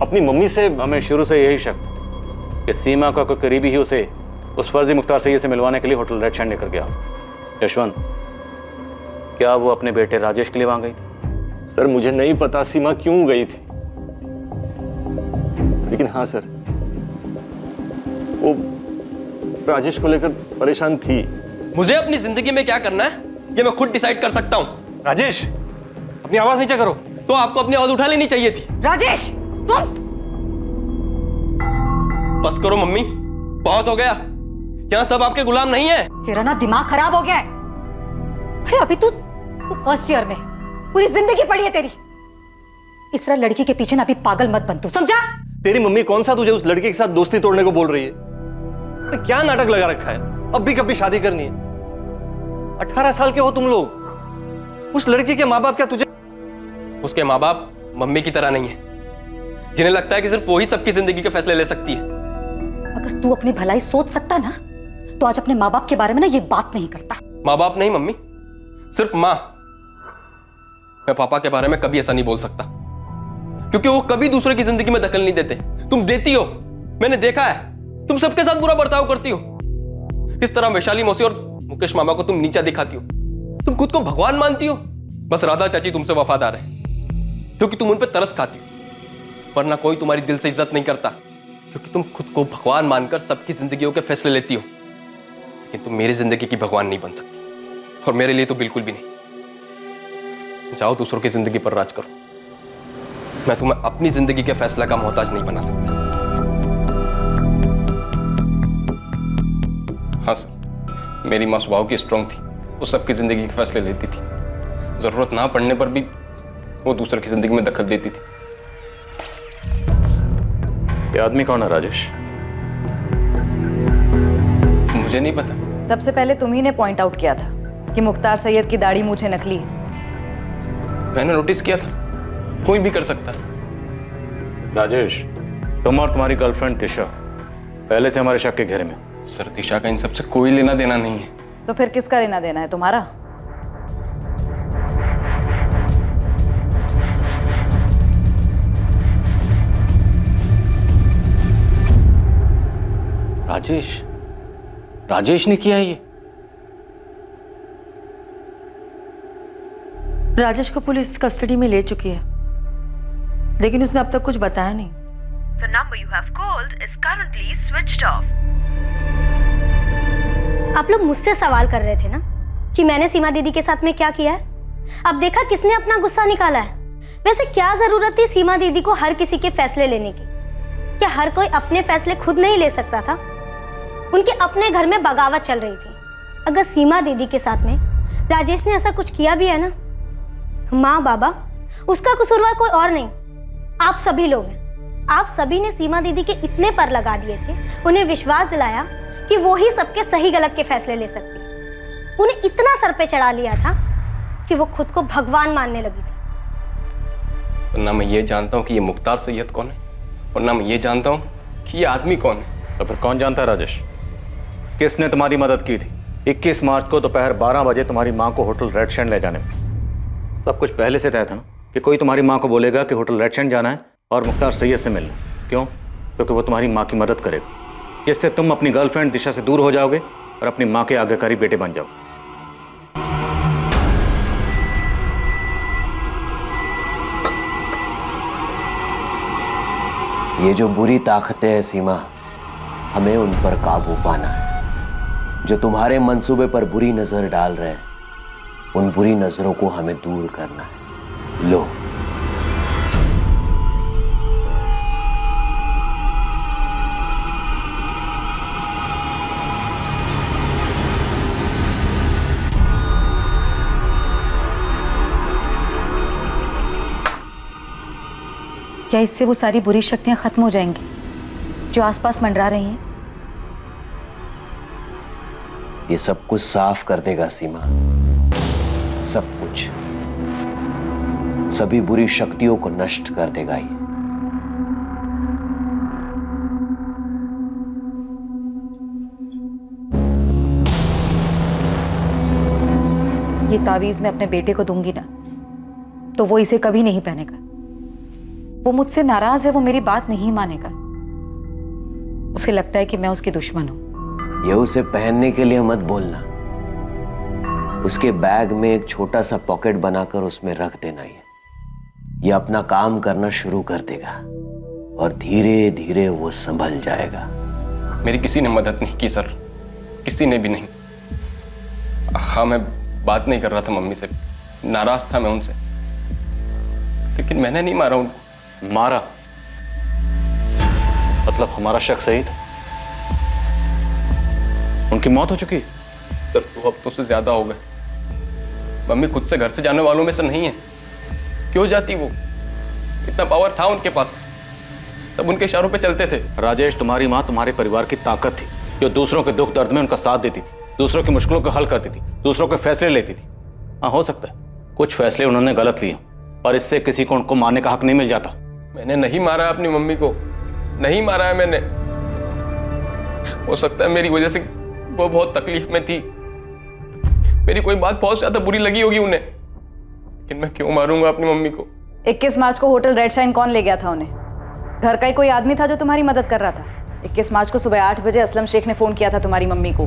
अपनी मम्मी से, हमें शुरू से यही शक था कि सीमा का कोई करीबी ही उसे उस फर्जी मुख्तार सैयद से मिलवाने के लिए होटल रेड शाइन लेकर गया। यशवंत, क्या वो अपने बेटे राजेश के लिए वहां गई थी? सर, मुझे नहीं पता सीमा क्यों गई थी, लेकिन हाँ सर, वो राजेश को लेकर परेशान थी। मुझे अपनी जिंदगी में क्या करना है ये मैं खुद डिसाइड कर सकता हूँ। राजेश, अपनी आवाज नीचे करो। तो आपको अपनी आवाज उठा लेनी चाहिए थी। राजेश, तुम बस करो मम्मी, बहुत हो गया। यहाँ सब आपके गुलाम नहीं है। तेरा ना दिमाग खराब हो गया है। अरे अभी तू फर्स्ट ईयर में, पूरी जिंदगी पड़ी है तेरी। इस तरह लड़की के पीछे ना अभी पागल मत बन तू, समझा? तेरी मम्मी कौन सा तुझे उस लड़के के साथ दोस्ती तोड़ने को बोल रही है? क्या नाटक लगा रखा है? अब भी कभी शादी करनी है? 18 साल के हो तुम लोग। उस लड़के के माँ बाप क्या तुझे? उसके माँ बाप मम्मी की तरह नहीं है, जिन्हें लगता है कि सिर्फ वो ही सबकी जिंदगी के फैसले ले सकती है। अगर तू अपनी भलाई सोच सकता ना तो आज अपने माँ बाप के बारे में ना ये बात नहीं करता। माँ बाप नहीं मम्मी, सिर्फ माँ। मैं पापा के बारे में कभी ऐसा नहीं बोल सकता, क्योंकि वो कभी दूसरे की जिंदगी में दखल नहीं देते। तुम देती हो, मैंने देखा है। तुम सबके साथ बुरा बर्ताव करती हो। किस तरह वैशाली मौसी और मुकेश मामा को तुम नीचा दिखाती हो। तुम खुद को भगवान मानती हो। बस राधा चाची तुमसे वफादार है, क्योंकि तुम उन पर तरस खाती हो, वरना कोई तुम्हारी दिल से इज्जत नहीं करता। क्योंकि तुम खुद को भगवान मानकर सबकी जिंदगियों के फैसले लेती हो, लेकिन तुम मेरी जिंदगी की भगवान नहीं बन सकती, और मेरे लिए तो बिल्कुल भी नहीं। जाओ दूसरों की जिंदगी पर राज करो, मैं तुम्हें अपनी जिंदगी के फैसला का मोहताज नहीं बना सकता। हाँ सर, मेरी माँ स्वभाव की स्ट्रांग थी, वो सबकी जिंदगी के फैसले लेती थी, जरूरत ना पड़ने पर भी वो दूसरे की जिंदगी में दखल देती थी। ये आदमी कौन है राजेश? मुझे नहीं पता। सबसे पहले तुम ही ने पॉइंट आउट किया था कि मुख्तार सैयद की दाढ़ी मूछें नकली है। मैंने नोटिस किया था, कोई भी कर सकता है। राजेश, तुम और तुम्हारी गर्लफ्रेंड तिशा पहले से हमारे शक के घेरे में। सर, तिशा का इन सबसे कोई लेना देना नहीं है। तो फिर किसका लेना देना है, तुम्हारा? राजेश ने किया ये? राजेश को पुलिस कस्टडी में ले चुकी है, लेकिन उसने अब तक कुछ बताया नहीं। The number you have called is currently switched off. आप लोग मुझसे सवाल कर रहे थे ना कि मैंने सीमा दीदी के साथ में क्या किया है। अब देखा किसने अपना गुस्सा निकाला है। वैसे क्या जरूरत थी सीमा दीदी को हर किसी के फैसले लेने की? क्या हर कोई अपने फैसले खुद नहीं ले सकता था? उनके अपने घर में बगावत चल रही थी। अगर सीमा दीदी के साथ में राजेश ने ऐसा कुछ किया भी है ना, माँ बाबा, उसका कसूरवार कोई और नहीं, आप सभी लोग हैं। आप सभी ने सीमा दीदी के इतने पर लगा दिए थे, उन्हें विश्वास दिलाया कि वो ही सबके सही गलत के फैसले ले सकती है। उन्हें इतना सर पे चढ़ा लिया था कि वो खुद को भगवान मानने लगी थी। ना मैं ये जानता हूँ कि ये मुख्तार सैयद कौन है, और ना मैं ये जानता हूँ कि ये आदमी कौन है। तो फिर कौन जानता है राजेश? किसने तुम्हारी मदद की थी 21 मार्च को दोपहर 12 बजे तुम्हारी माँ को होटल रेड सैंड ले जाने में? सब कुछ पहले से तय था ना कि कोई तुम्हारी माँ को बोलेगा कि होटल रेड सैंड जाना है और मुख्तार सैयद से मिलना। क्यों? क्योंकि वो तुम्हारी माँ की मदद करेगा, जिससे तुम अपनी गर्लफ्रेंड दिशा से दूर हो जाओगे और अपनी माँ के आज्ञाकारी बेटे बन जाओगे। ये जो बुरी ताकतें हैं सीमा, हमें उन पर काबू पाना है। जो तुम्हारे मंसूबे पर बुरी नजर डाल रहे हैं, उन बुरी नजरों को हमें दूर करना है। लो, क्या इससे वो सारी बुरी शक्तियां खत्म हो जाएंगी जो आसपास मंडरा रही हैं? ये सब कुछ साफ कर देगा सीमा, सब कुछ, सभी बुरी शक्तियों को नष्ट कर देगा ये तावीज मैं अपने बेटे को दूंगी ना, तो वो इसे कभी नहीं पहनेगा। वो मुझसे नाराज है, वो मेरी बात नहीं मानेगा। उसे लगता है कि मैं उसकी दुश्मन हूं। ये उसे पहनने के लिए मत बोलना, उसके बैग में एक छोटा सा पॉकेट बनाकर उसमें रख देना। ये अपना काम करना शुरू कर देगा और धीरे धीरे वो संभल जाएगा। मेरी किसी ने मदद नहीं की सर, किसी ने भी नहीं। हाँ, मैं बात नहीं कर रहा था मम्मी से, नाराज था मैं उनसे, लेकिन मैंने नहीं मारा उनको। मारा? मतलब हमारा शक सही था? उनकी मौत हो चुकी? सर 2 हफ्तों से ज्यादा हो गए। मम्मी खुद से घर से जाने वालों में से नहीं है। क्यों जाती वो? इतना पावर था उनके पास, सब उनके इशारों पे चलते थे। राजेश, तुम्हारी माँ तुम्हारे परिवार की ताकत थी, जो दूसरों के दुख दर्द में उनका साथ देती थी, दूसरों की मुश्किलों को हल करती थी, दूसरों के फैसले लेती थी। हाँ, हो सकता है कुछ फैसले उन्होंने गलत लिए, और इससे किसी को उनको मारने का हक नहीं मिल जाता। मैंने नहीं मारा अपनी मम्मी को, नहीं मारा है मैंने। हो सकता है मेरी वजह से वो बहुत तकलीफ में थी, मेरी कोई बात बहुत ज्यादा बुरी लगी होगी उन्हें, लेकिन मैं क्यों मारूंगा अपनी मम्मी को? 21 मार्च को होटल रेड शाइन कौन ले गया था उन्हें? घर का ही कोई आदमी था जो तुम्हारी मदद कर रहा था। 21 मार्च को सुबह 8 बजे असलम शेख ने फोन किया था तुम्हारी मम्मी को।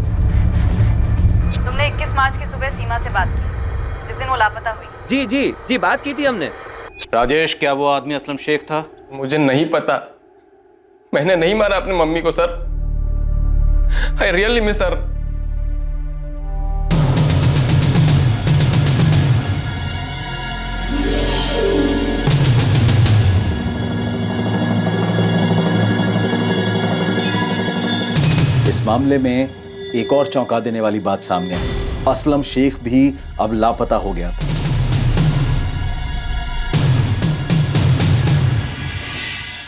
तुमने 21 मार्च की सुबह सीमा से बात की, जिस दिन वो लापता हुई। जी जी जी, बात की थी हमने। राजेश, क्या वो आदमी असलम शेख था? मुझे नहीं पता, मैंने नहीं मारा अपनी मम्मी को sir. I really miss her. इस मामले में एक और चौंका देने वाली बात सामने आई। असलम शेख भी अब लापता हो गया था।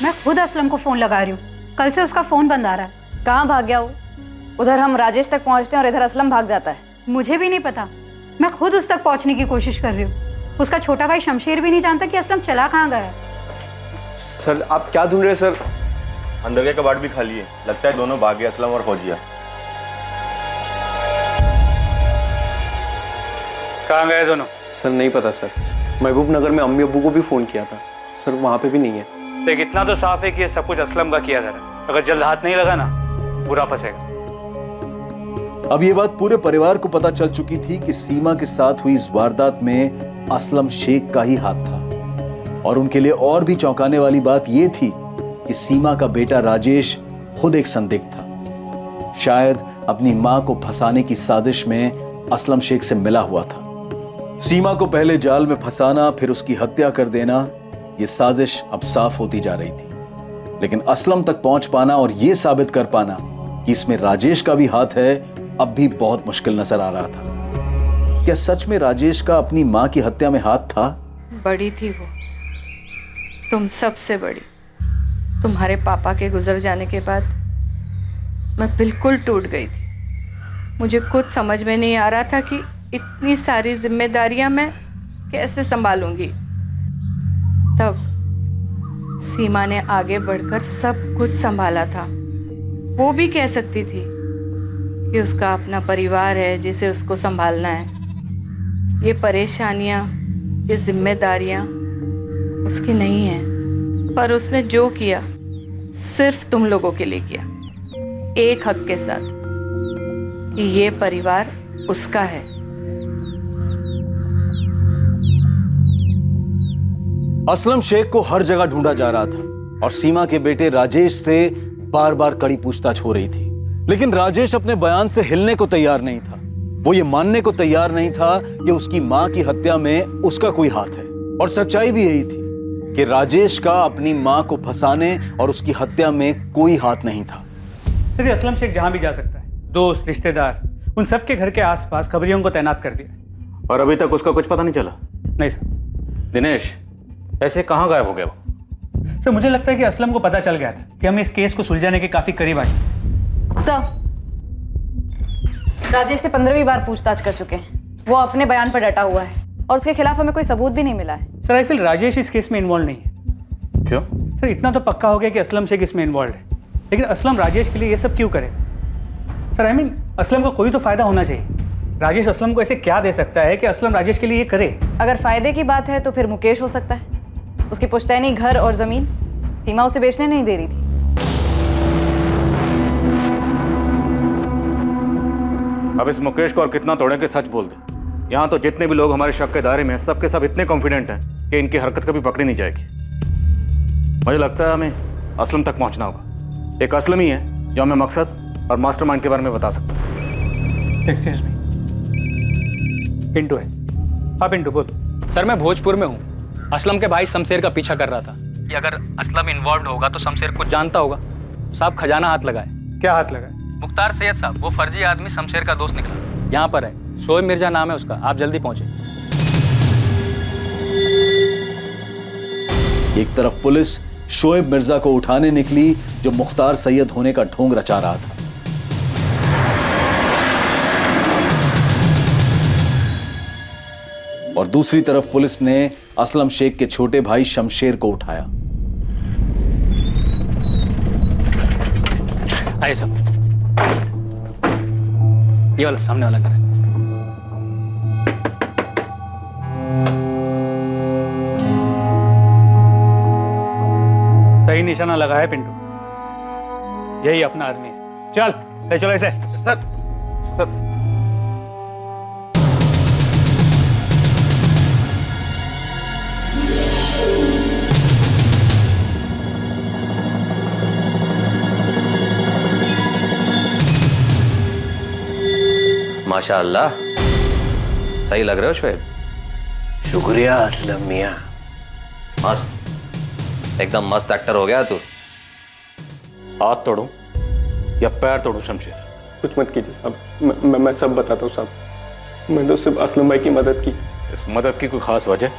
मैं खुद असलम को फोन लगा रही हूँ, कल से उसका फोन बंद आ रहा है। कहाँ भाग गया वो? उधर हम राजेश तक पहुंचते हैं और इधर असलम भाग जाता है। मुझे भी नहीं पता, मैं खुद उस तक पहुंचने की कोशिश कर रही हूँ। उसका छोटा भाई शमशेर भी नहीं जानता कि असलम चला कहाँ गया है। सर आप क्या ढूंढ रहे हैं सर? अंदर के कबाड़ भी खाली है, लगता है दोनों भागे, असलम और फौजिया। कहाँ गए दोनों? सर नहीं पता सर, महबूब नगर में अम्मी अब्बू को भी फोन किया था सर, वहां पे भी नहीं है। देख इतना तो साफ है कि ये सब कुछ असलम का किया जा रहा है। अगर जल्द हाथ नहीं लगा ना बुरा फंसेगा। अब ये बात पूरे परिवार को पता चल चुकी थी कि सीमा के साथ हुई इस वारदात में असलम शेख का ही हाथ था। और उनके लिए और भी चौंकाने वाली बात यह थी कि सीमा का बेटा राजेश खुद एक संदिग्ध था। शायद अपनी मां को फंसाने की साजिश में असलम शेख से मिला हुआ था। सीमा को पहले जाल में फंसाना, फिर उसकी हत्या कर देना, यह साजिश अब साफ होती जा रही थी। लेकिन असलम तक पहुंच पाना और यह साबित कर पाना कि इसमें राजेश का भी हाथ है, अब भी बहुत मुश्किल नजर आ रहा था। क्या सच में राजेश का अपनी मां की हत्या में हाथ था? बड़ी थी वो, तुम सबसे बड़ी। तुम्हारे पापा के गुजर जाने के बाद मैं बिल्कुल टूट गई थी। मुझे खुद समझ में नहीं आ रहा था कि इतनी सारी जिम्मेदारियां मैं कैसे संभालूंगी। तब सीमा ने आगे बढ़कर सब कुछ संभाला था। वो भी कह सकती थी कि उसका अपना परिवार है जिसे उसको संभालना है। ये परेशानियां, ये जिम्मेदारियां उसकी नहीं हैं, पर उसने जो किया सिर्फ तुम लोगों के लिए किया, एक हक के साथ कि ये परिवार उसका है। असलम शेख को हर जगह ढूंढा जा रहा था और सीमा के बेटे राजेश से बार बार कड़ी पूछताछ हो रही थी। लेकिन राजेश अपने बयान से हिलने को तैयार नहीं था। वो ये मानने को तैयार नहीं था कि उसकी मां की हत्या में उसका कोई हाथ है। और सच्चाई भी यही थी कि राजेश का अपनी मां को फंसाने और उसकी हत्या में कोई हाथ नहीं था। सर असलम शेख जहां भी जा सकता है, दोस्त, रिश्तेदार, उन सबके घर के आसपास खबरियों को तैनात कर दिया। और अभी तक उसका कुछ पता नहीं चला? नहीं सर। दिनेश, ऐसे कहाँ गायब हो गया वो? सर मुझे लगता है कि असलम को पता चल गया था कि हम इस केस को सुलझाने के काफी करीब आए। सर, राजेश से 15वीं बार पूछताछ कर चुके हैं। वो अपने बयान पर डटा हुआ है और उसके खिलाफ हमें कोई सबूत भी नहीं मिला है। सर आई फील राजेश इस केस में इन्वॉल्व नहीं है। क्यों? सर इतना तो पक्का हो गया कि असलम शेख इसमें इन्वॉल्व है, लेकिन असलम राजेश के लिए ये सब क्यों करे? सर आई मीन असलम को कोई तो फायदा होना चाहिए। राजेश असलम को ऐसे क्या दे सकता है कि असलम राजेश के लिए ये करे? अगर फायदे की बात है तो फिर मुकेश हो सकता है। उसकी पुश्तैनी घर और जमीन सीमा उसे बेचने नहीं दे रही थी। अब इस मुकेश को और कितना तोड़े के सच बोल दे। यहाँ तो जितने भी लोग हमारे शक के दायरे में हैं, सब के सब इतने कॉन्फिडेंट हैं कि इनकी हरकत कभी पकड़ी नहीं जाएगी। मुझे लगता है हमें असलम तक पहुंचना होगा। एक असलम ही है जो हमें मकसद और मास्टरमाइंड के बारे में बता सकता है। एक्सक्यूज मी, पिंटू है। हाँ पिंटू बोल। सर मैं भोजपुर में हूँ। असलम के भाई शमशेर का पीछा कर रहा था कि अगर असलम इन्वॉल्व होगा तो शमशेर कुछ जानता होगा। साहब खजाना हाथ लगाए। क्या हाथ लगाए? मुख्तार सैयद साहब, वो फर्जी आदमी शमशेर का दोस्त निकला। यहाँ पर है, शोएब मिर्जा नाम है उसका। आप जल्दी पहुंचे। एक तरफ पुलिस शोएब मिर्जा को उठाने निकली जो मुख्तार सैयद होने का ढोंग रचा रहा था। और दूसरी तरफ पुलिस ने असलम शेख के छोटे भाई शमशेर को उठाया। आइए सब, ये वाला सामने वाला घर है। सही निशाना लगा है पिंटू, यही अपना आदमी है। चल ले चलो इसे। सर सर माशाअल्लाह, सही लग रहे हो शोएब। शुक्रिया असलम मियां। मस्त, एकदम मस्त एक्टर हो गया तू। हाथ तोड़ूं या पैर तोड़ूं शमशेर? कुछ मत कीजिए साहब, मैं सब बताता हूँ साहब। मैं तो सिर्फ असलम भाई की मदद की। इस मदद की कोई खास वजह?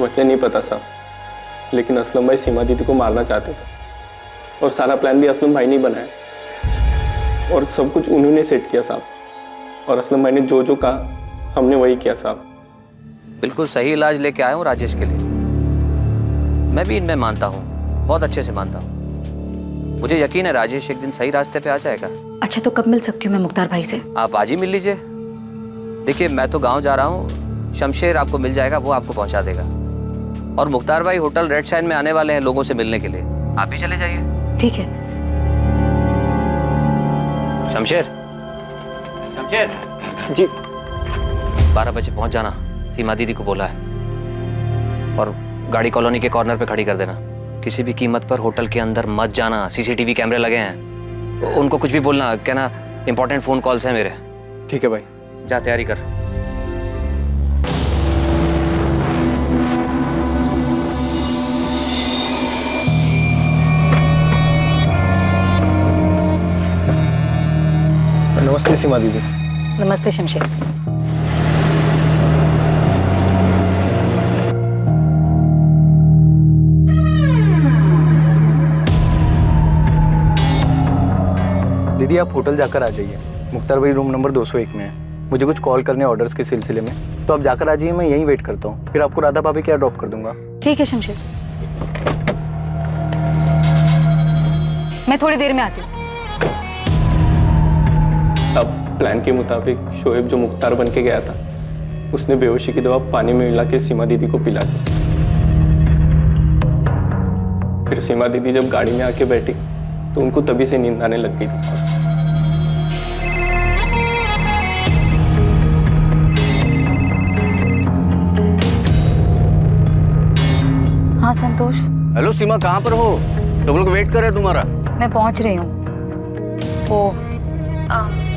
वजह नहीं पता साहब, लेकिन असलम भाई सीमा दीदी को मारना चाहते थे और सारा प्लान भी असलम भाई ने बनाया और सब कुछ उन्होंने सेट किया साहब। और असलम भाई ने जो जो कहा हमने वही किया साहब। बिल्कुल सही इलाज लेके आया हूँ राजेश के लिए। मैं भी इनमें मानता हूँ, बहुत अच्छे से मानता हूँ। मुझे यकीन है राजेश एक दिन सही रास्ते पे आ जाएगा। अच्छा, तो कब मिल सकती हूँ मैं मुख्तार भाई से? आप आज ही मिल लीजिए। देखिए मैं तो गांव जा रहा हूँ, शमशेर आपको मिल जाएगा, वो आपको पहुंचा देगा। और मुख्तार भाई होटल रेड शाइन में आने वाले हैं लोगों से मिलने के लिए, आप भी चले जाइए। ठीक है। शमशेर, शमशेर जी। 12 बजे पहुंच जाना, सीमा दीदी को बोला है। और गाड़ी कॉलोनी के कॉर्नर पे खड़ी कर देना। किसी भी कीमत पर होटल के अंदर मत जाना, सीसीटीवी कैमरे लगे हैं। उनको कुछ भी बोलना, कहना इंपॉर्टेंट फोन कॉल्स हैं मेरे। ठीक है भाई। जा तैयारी कर। नमस्ते सीमा दीदी। नमस्ते शमशेर। दीदी आप होटल जाकर आ जाइए, मुख्तार भाई रूम नंबर 201 में है। मुझे कुछ कॉल करने ऑर्डर्स के सिलसिले में, तो आप जाकर आ जाइए, मैं यहीं वेट करता हूँ। फिर आपको राधा भाभी क्या ड्रॉप कर दूंगा। ठीक है शमशेर, मैं थोड़ी देर में आती हूँ। अब प्लान के मुताबिक शोएब जो मुख्तार बन के गया था, उसने बेहोशी की दवा पानी में मिला के सीमा दीदी को पिला दी। फिर सीमा दीदी जब गाड़ी में आके बैठी तो उनको तभी से नींद आने लग गई थी साहब। हाँ संतोष। हेलो सीमा, कहाँ पर हो? सब लोग वेट कर रहे हैं तुम्हारा। मैं पहुंच रही हूँ। वो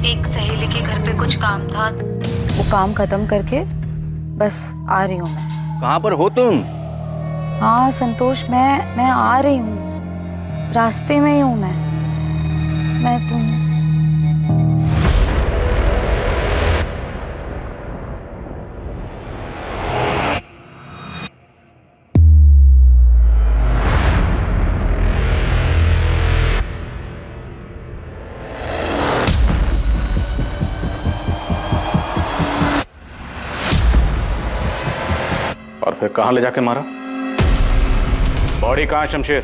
एक सहेली के घर पे कुछ काम था, वो काम खत्म करके बस आ रही हूँ मैं। कहाँ पर हो तुम? हाँ संतोष, मैं आ रही हूँ, रास्ते में ही हूँ मैं तुम और फिर कहाँ ले जाके मारा? बॉडी कहाँ है शमशेर?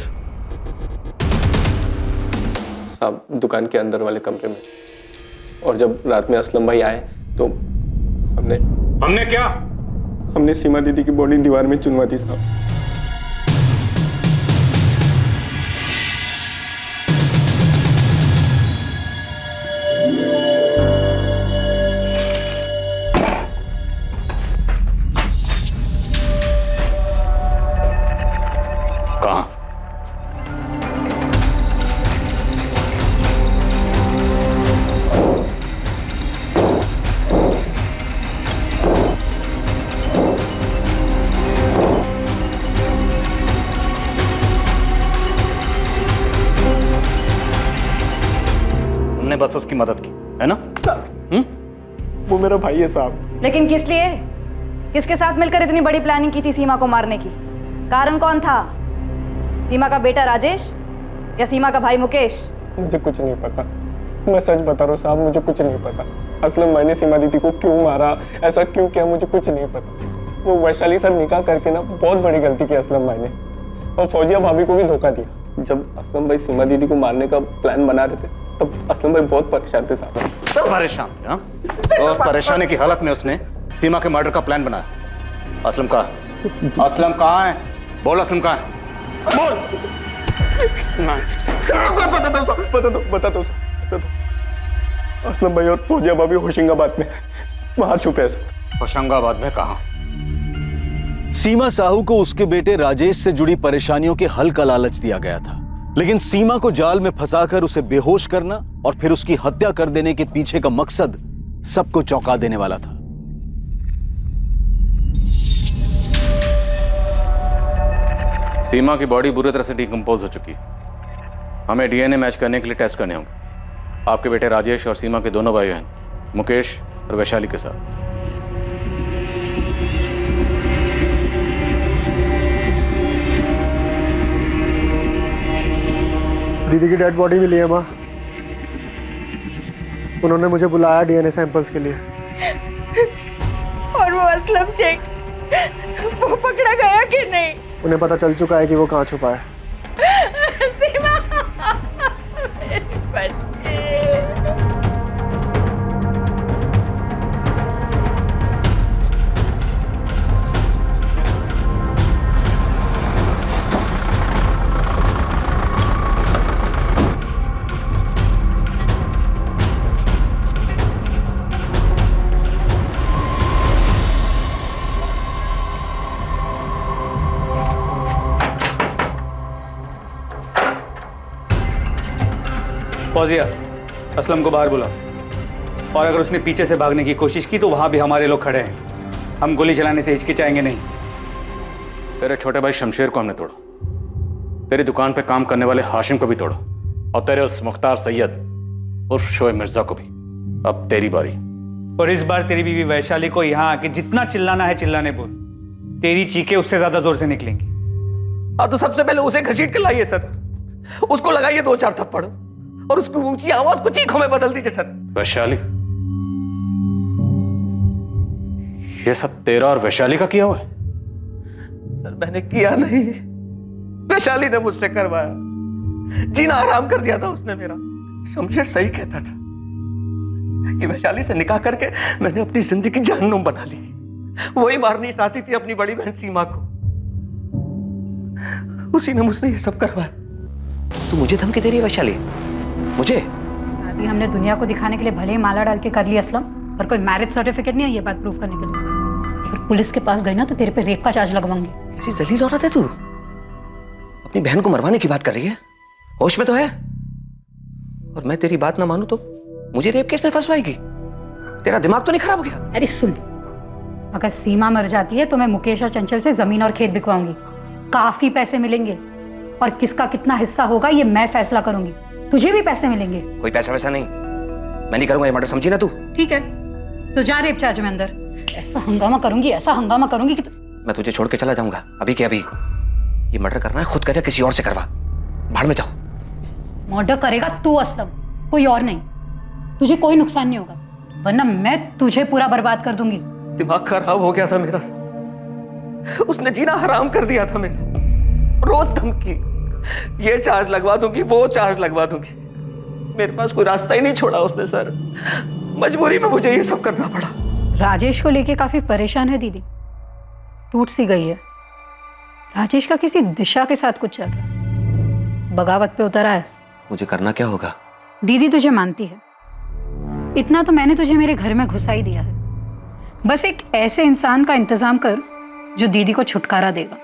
साहब दुकान के अंदर वाले कमरे में। और जब रात में असलम भाई आए तो हमने क्या? हमने सीमा दीदी की बॉडी दीवार में चुनवा दी साहब। कहाँ? तुमने बस उसकी मदद की है ना? वो मेरा भाई है साहब। लेकिन किस लिए? किसके साथ मिलकर इतनी बड़ी प्लानिंग की थी सीमा को मारने की? कारण कौन था? सीमा का बेटा राजेश या सीमा का भाई मुकेश? मुझे कुछ नहीं पता, मैं सच बता रहा हूँ साहब, मुझे कुछ नहीं पता। असलम भाई ने सीमा दीदी को क्यों मारा, ऐसा क्यों किया, मुझे कुछ नहीं पता। वो वैशाली साथ निकाह करके ना बहुत बड़ी गलती की असलम भाई ने, और फौजिया भाभी को भी धोखा दिया। जब असलम भाई सीमा दीदी को मारने का प्लान बना रहे थे तब असलम भाई बहुत परेशान थे साहब। सब परेशान थे? हाँ, और परेशानी की हालत में उसने सीमा के मर्डर का प्लान बनाया। असलम कहाँ है? असलम कहाँ है? बोल असलम कहाँ है? बोल। बता दो। असलम भाई और फौजिया भाभी होशंगाबाद में वहां छुपे हैं। होशंगाबाद में कहाँ? सीमा साहू को उसके बेटे राजेश से जुड़ी परेशानियों के हल का लालच दिया गया था, लेकिन सीमा को जाल में फंसाकर उसे बेहोश करना और फिर उसकी हत्या कर देने के पीछे का मकसद सबको चौंका देने वाला था। सीमा की बॉडी बुरी तरह से डिकम्पोज हो चुकी है। हमें डीएनए मैच करने के लिए टेस्ट करने होंगे आपके बेटे राजेश और सीमा के दोनों भाई बहन मुकेश और वैशाली के साथ। दीदी की डेड बॉडी मिली है माँ। उन्होंने मुझे बुलाया डीएनए सैंपल्स के लिए। और वो असलम शेख, वो पकड़ा गया कि नहीं? उन्हें पता चल चुका है कि वो कहाँ छुपा है। सीमा, मेरे बच्चे। फौजिया, असलम को बाहर बुलाओ। और अगर उसने पीछे से भागने की कोशिश की तो वहां भी हमारे लोग खड़े हैं। हम गोली चलाने से हिचकिचाएंगे नहीं। तेरे छोटे भाई शमशेर को हमने तोड़ा, तेरी दुकान पे काम करने वाले हाशिम को भी तोड़ा, और तेरे उस मुख्तार सैयद उर्फ शोएब मिर्जा को भी। अब तेरी बारी। और इस बार तेरी बीवी वैशाली को यहाँ आके जितना चिल्लाना है चिल्लाने बोल। तेरी चीखें उससे ज्यादा जोर से निकलेंगी। हाँ तो सबसे पहले उसे घसीट के लाइए सर, उसको लगाइए 2-4 थप्पड़ और उसकी ऊंची आवाज को चीखों में बदल दीजिए सर। वैशाली, ये सब तेरा और वैशाली का किया हुआ है? सर मैंने किया नहीं, वैशाली ने मुझसे करवाया। जीना आराम कर दिया था उसने मेरा। शमशेर सही कहता था कि वैशाली से निकाह करके मैंने अपनी जिंदगी जहन्नुम बना ली। वही मारनी चाहती थी अपनी बड़ी बहन सीमा को, उसी ने मुझसे ये सब करवाया। तू मुझे धमकी दे रही है वैशाली? मुझे? शादी हमने दुनिया को दिखाने के लिए भले ही माला डाल के कर ली असलम, पर कोई मैरिज सर्टिफिकेट नहीं है ये बात प्रूफ करने के लिए। और पुलिस के पास गई ना तो तेरे पे रेप का चार्ज लगवाऊंगी। कैसी जलील औरत है तू? अपनी बहन को मरवाने की बात कर रही है? होश में तो है? और मैं तेरी बात ना मानूं तो मुझे रेप केस में फंसवाएगी? तेरा दिमाग तो नहीं खराब हो गया? अरे सुन, अगर सीमा मर जाती है तो मैं मुकेश और चंचल से जमीन और खेत बिकवाऊंगी। काफी पैसे मिलेंगे और किसका कितना हिस्सा होगा ये मैं फैसला करूंगी। तुझे भी पैसे मिलेंगे। कोई पैसा वैसा नहीं, मैं नहीं करूंगा ये मर्डर, समझी ना तू? ठीक है तो जा रेप चार्ज में अंदर। ऐसा हंगामा करूंगी, ऐसा हंगामा करूंगी कि मैं तुझे छोड़ के चला जाऊंगा अभी के अभी। ये मर्डर करना है खुद कर या किसी और से करवा, भाड़ में जाओ। मर्डर करेगा तू असलम, कोई और नहीं। तुझे कोई नुकसान नहीं होगा, वरना मैं तुझे पूरा बर्बाद कर दूंगी। दिमाग खराब हो गया था मेरा, उसने जीना हराम कर दिया था मेरा। रोज धमकी, ये चार्ज लगवा दूंगी, वो चार्ज लगवा दूंगी। मेरे पास कोई रास्ता ही नहीं छोड़ा उसने सर। मजबूरी में मुझे ये सब करना पड़ा। राजेश को लेके काफी परेशान है दीदी, टूट सी गई है। राजेश का किसी दिशा के साथ कुछ चल रहा है, बगावत पे उतर है। मुझे करना क्या होगा? दीदी तुझे मानती है, इतना तो मैंने तुझे मेरे घर में घुसा ही दिया है। बस एक ऐसे इंसान का इंतजाम कर जो दीदी को छुटकारा देगा।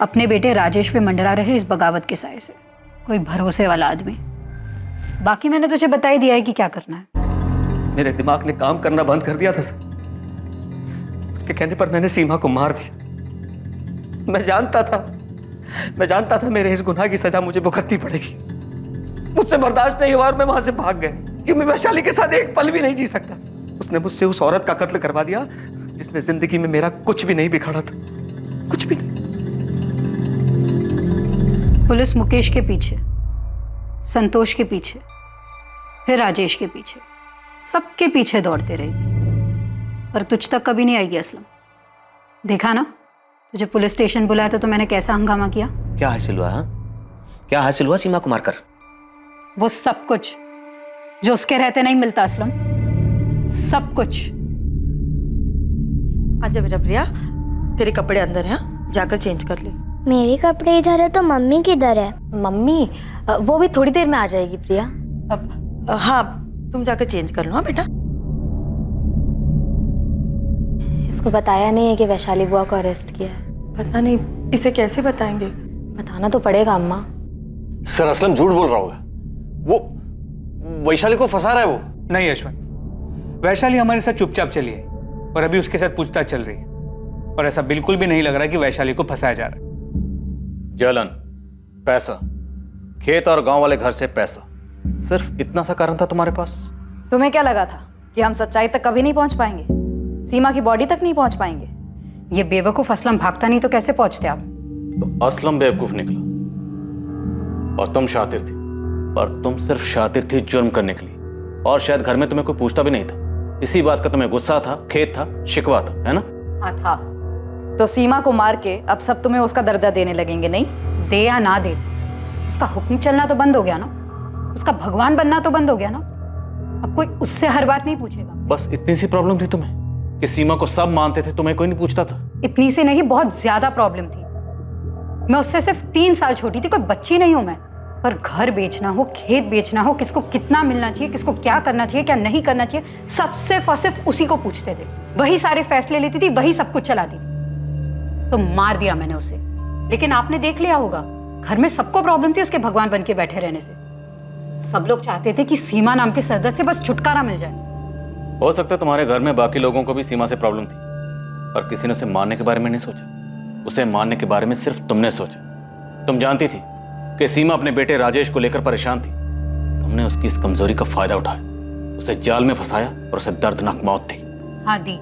अपने बेटे राजेश पे मंडरा रहे इस बगावत के साए से, कोई भरोसे वाला आदमी। बाकी मैंने तुझे बता ही दिया है कि क्या करना है। मेरे दिमाग ने काम करना बंद कर दिया था सर। उसके कहने पर मैंने सीमा को मार दिया। मैं जानता था मेरे इस गुनाह की सजा मुझे भुगतनी पड़ेगी। मुझसे बर्दाश्त नहीं हुआ और मैं वहां से भाग गया, क्योंकि मैं वैशाली के साथ एक पल भी नहीं जी सकता। उसने मुझसे उस औरत का कत्ल करवा दिया जिसने जिंदगी में मेरा कुछ भी नहीं बिगाड़ा था, कुछ भी नहीं। पुलिस मुकेश के पीछे, संतोष के पीछे, फिर राजेश के पीछे, सबके पीछे दौड़ते रहेगी, पर तुझ तक कभी नहीं आएगी असलम। देखा ना, तुझे पुलिस स्टेशन बुलाया था तो मैंने कैसा हंगामा किया। क्या हासिल हुआ? हाँ, क्या हासिल हुआ सीमा को मारकर? वो सब कुछ जो उसके रहते नहीं मिलता असलम, सब कुछ। आजा बेटा प्रिया, तेरे कपड़े अंदर हैं, जाकर चेंज कर ले। मेरे कपड़े इधर है तो मम्मी किधर है? मम्मी वो भी थोड़ी देर में आ जाएगी प्रिया। अब हाँ, तुम जाकर चेंज कर लो। हाँ बेटा। इसको बताया नहीं है कि वैशाली बुआ को अरेस्ट किया है? पता नहीं, इसे कैसे बताएंगे? बताना तो पड़ेगा अम्मा। सर असलम झूठ बोल रहा होगा, वो वैशाली को फंसा रहा है। वो नहीं यशवंत, वैशाली हमारे साथ चुपचाप चली है और अभी उसके साथ पूछताछ चल रही है, और ऐसा बिल्कुल भी नहीं लग रहा कि वैशाली को फंसाया जा रहा है। जलन, पैसा, खेत और गांव वाले घर से पैसा, सिर्फ इतना सा कारण था तुम्हारे पास? तुम्हें क्या लगा था कि हम सच्चाई तक कभी नहीं पहुंच पाएंगे, सीमा की बॉडी तक नहीं पहुंच पाएंगे? ये बेवकूफ असलम भागता नहीं तो कैसे पहुंचते आप? तो असलम बेवकूफ निकला और तुम शातिर थी, और तुम सिर्फ शातिर थी जुर्म करने के लिए, और शायद घर में तुम्हें कोई पूछता भी नहीं था। इसी बात का तुम्हें गुस्सा था, खेद था, शिकवा था, है ना? हाँ था। तो सीमा को मार के अब सब तुम्हें उसका दर्जा देने लगेंगे, नहीं? दे या ना दे, उसका हुक्म चलना तो बंद हो गया ना, उसका भगवान बनना तो बंद हो गया ना। अब कोई उससे हर बात नहीं पूछेगा। बस इतनी सी प्रॉब्लम थी तुम्हें कि सीमा को सब मानते थे, तुम्हें कोई नहीं पूछता था? इतनी सी नहीं, बहुत ज्यादा प्रॉब्लम थी। मैं उससे सिर्फ 3 साल छोटी थी, कोई बच्ची नहीं हूं मैं। पर घर बेचना हो, खेत बेचना हो, किसको कितना मिलना चाहिए, किसको क्या करना चाहिए, क्या नहीं करना चाहिए, सब सिर्फ और सिर्फ उसी को पूछते थे। वही सारे फैसले लेती थी, वही सब कुछ चलाती थी। तो मार दिया मैंने उसे। लेकिन आपने देख लिया होगा, घर में सबको प्रॉब्लम थी उसके भगवान बन के बैठे रहने से। सब लोग चाहते थे कि सीमा नाम के सरदर्द से बस छुटकारा मिल जाए। हो सकता है तुम्हारे घर में बाकी लोगों को भी सीमा से प्रॉब्लम थी, पर किसी ने उसे मारने के बारे में नहीं सोचा। उसे मारने के बारे में सिर्फ तुमने सोचा। तुम जानती थी कि सीमा अपने बेटे राजेश को लेकर परेशान थी। तुमने उसकी इस कमजोरी का फायदा उठाया, उसे जाल में फंसाया और उसे दर्दनाक मौत दी। हाँ दी,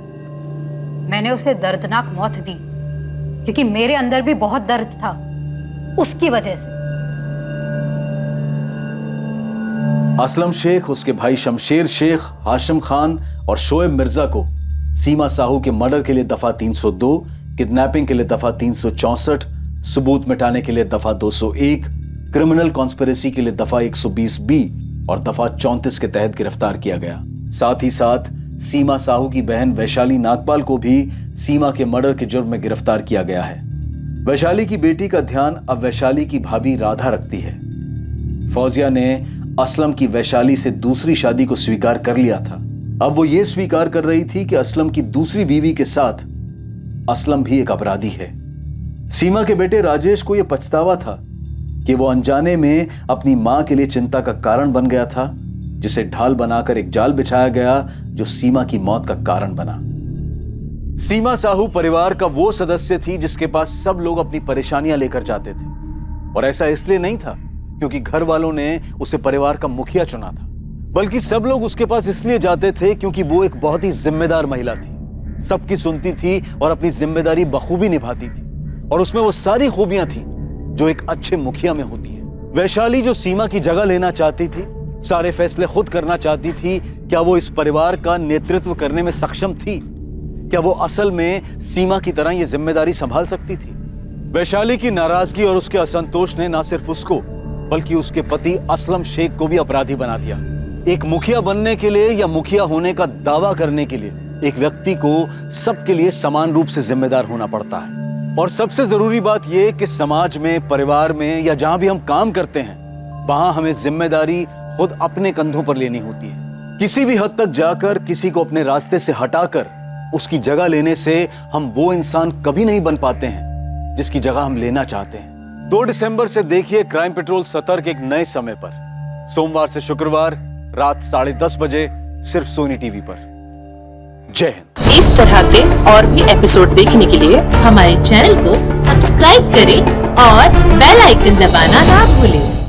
मैंने उसे दर्दनाक मौत दी, क्योंकि मेरे अंदर भी बहुत दर्द था उसकी वजह से। असलम शेख, उसके भाई शमशेर शेख, हाशिम खान और शोएब मिर्जा को सीमा साहू के मर्डर के लिए दफा 302, किडनैपिंग के लिए दफा 364, सबूत मिटाने के लिए दफा 201, क्रिमिनल कॉन्स्पिरेसी के लिए दफा 120B और दफा 34 के तहत गिरफ्तार किया गया। साथ ही साथ सीमा साहू की बहन वैशाली नागपाल को भी सीमा के मर्डर के जुर्म में गिरफ्तार किया गया है। वैशाली की बेटी का ध्यान अब वैशाली की भाभी राधा रखती है। फौजिया ने असलम की वैशाली से दूसरी शादी को स्वीकार कर लिया था। अब वो ये स्वीकार कर रही थी कि असलम की दूसरी बीवी के साथ असलम भी एक अपराधी है। सीमा के बेटे राजेश को यह पछतावा था कि वो अनजाने में अपनी मां के लिए चिंता का कारण बन गया था, जिसे ढाल बनाकर एक जाल बिछाया गया जो सीमा की मौत का कारण बना। सीमा साहू परिवार का वो सदस्य थी जिसके पास सब लोग अपनी परेशानियां लेकर जाते थे, और ऐसा इसलिए नहीं था क्योंकि घर वालों ने उसे परिवार का मुखिया चुना था, बल्कि सब लोग उसके पास इसलिए जाते थे क्योंकि वो एक बहुत ही जिम्मेदार महिला थी, सबकी सुनती थी और अपनी जिम्मेदारी बखूबी निभाती थी, और उसमें वो सारी खूबियां थी जो एक अच्छे मुखिया में होती है। वैशाली जो सीमा की जगह लेना चाहती थी, सारे फैसले खुद करना चाहती थी, क्या वो इस परिवार का नेतृत्व करने में सक्षम थी? क्या वो असल में सीमा की तरह ये जिम्मेदारी संभाल सकती थी? वैशाली की नाराजगी और उसके असंतोष ने न सिर्फ उसको बल्कि उसके पति असलम शेख को भी अपराधी बना दिया। एक मुखिया बनने के लिए या मुखिया होने का दावा करने के लिए एक व्यक्ति को सबके लिए समान रूप से जिम्मेदार होना पड़ता है। और सबसे जरूरी बात यह कि समाज में, परिवार में या जहां भी हम काम करते हैं, वहां हमें जिम्मेदारी खुद अपने कंधों पर लेनी होती है। किसी भी हद तक जाकर किसी को अपने रास्ते से हटाकर उसकी जगह लेने से हम वो इंसान कभी नहीं बन पाते हैं जिसकी जगह हम लेना चाहते हैं। 2 दिसंबर से देखिए क्राइम पेट्रोल सतर्क एक नए समय पर, सोमवार से शुक्रवार रात 10:30 बजे, सिर्फ सोनी टीवी पर। जय हिंद। इस तरह के और भी एपिसोड देखने के लिए हमारे चैनल को सब्सक्राइब करें और बेल आइकन दबाना ना भूलें।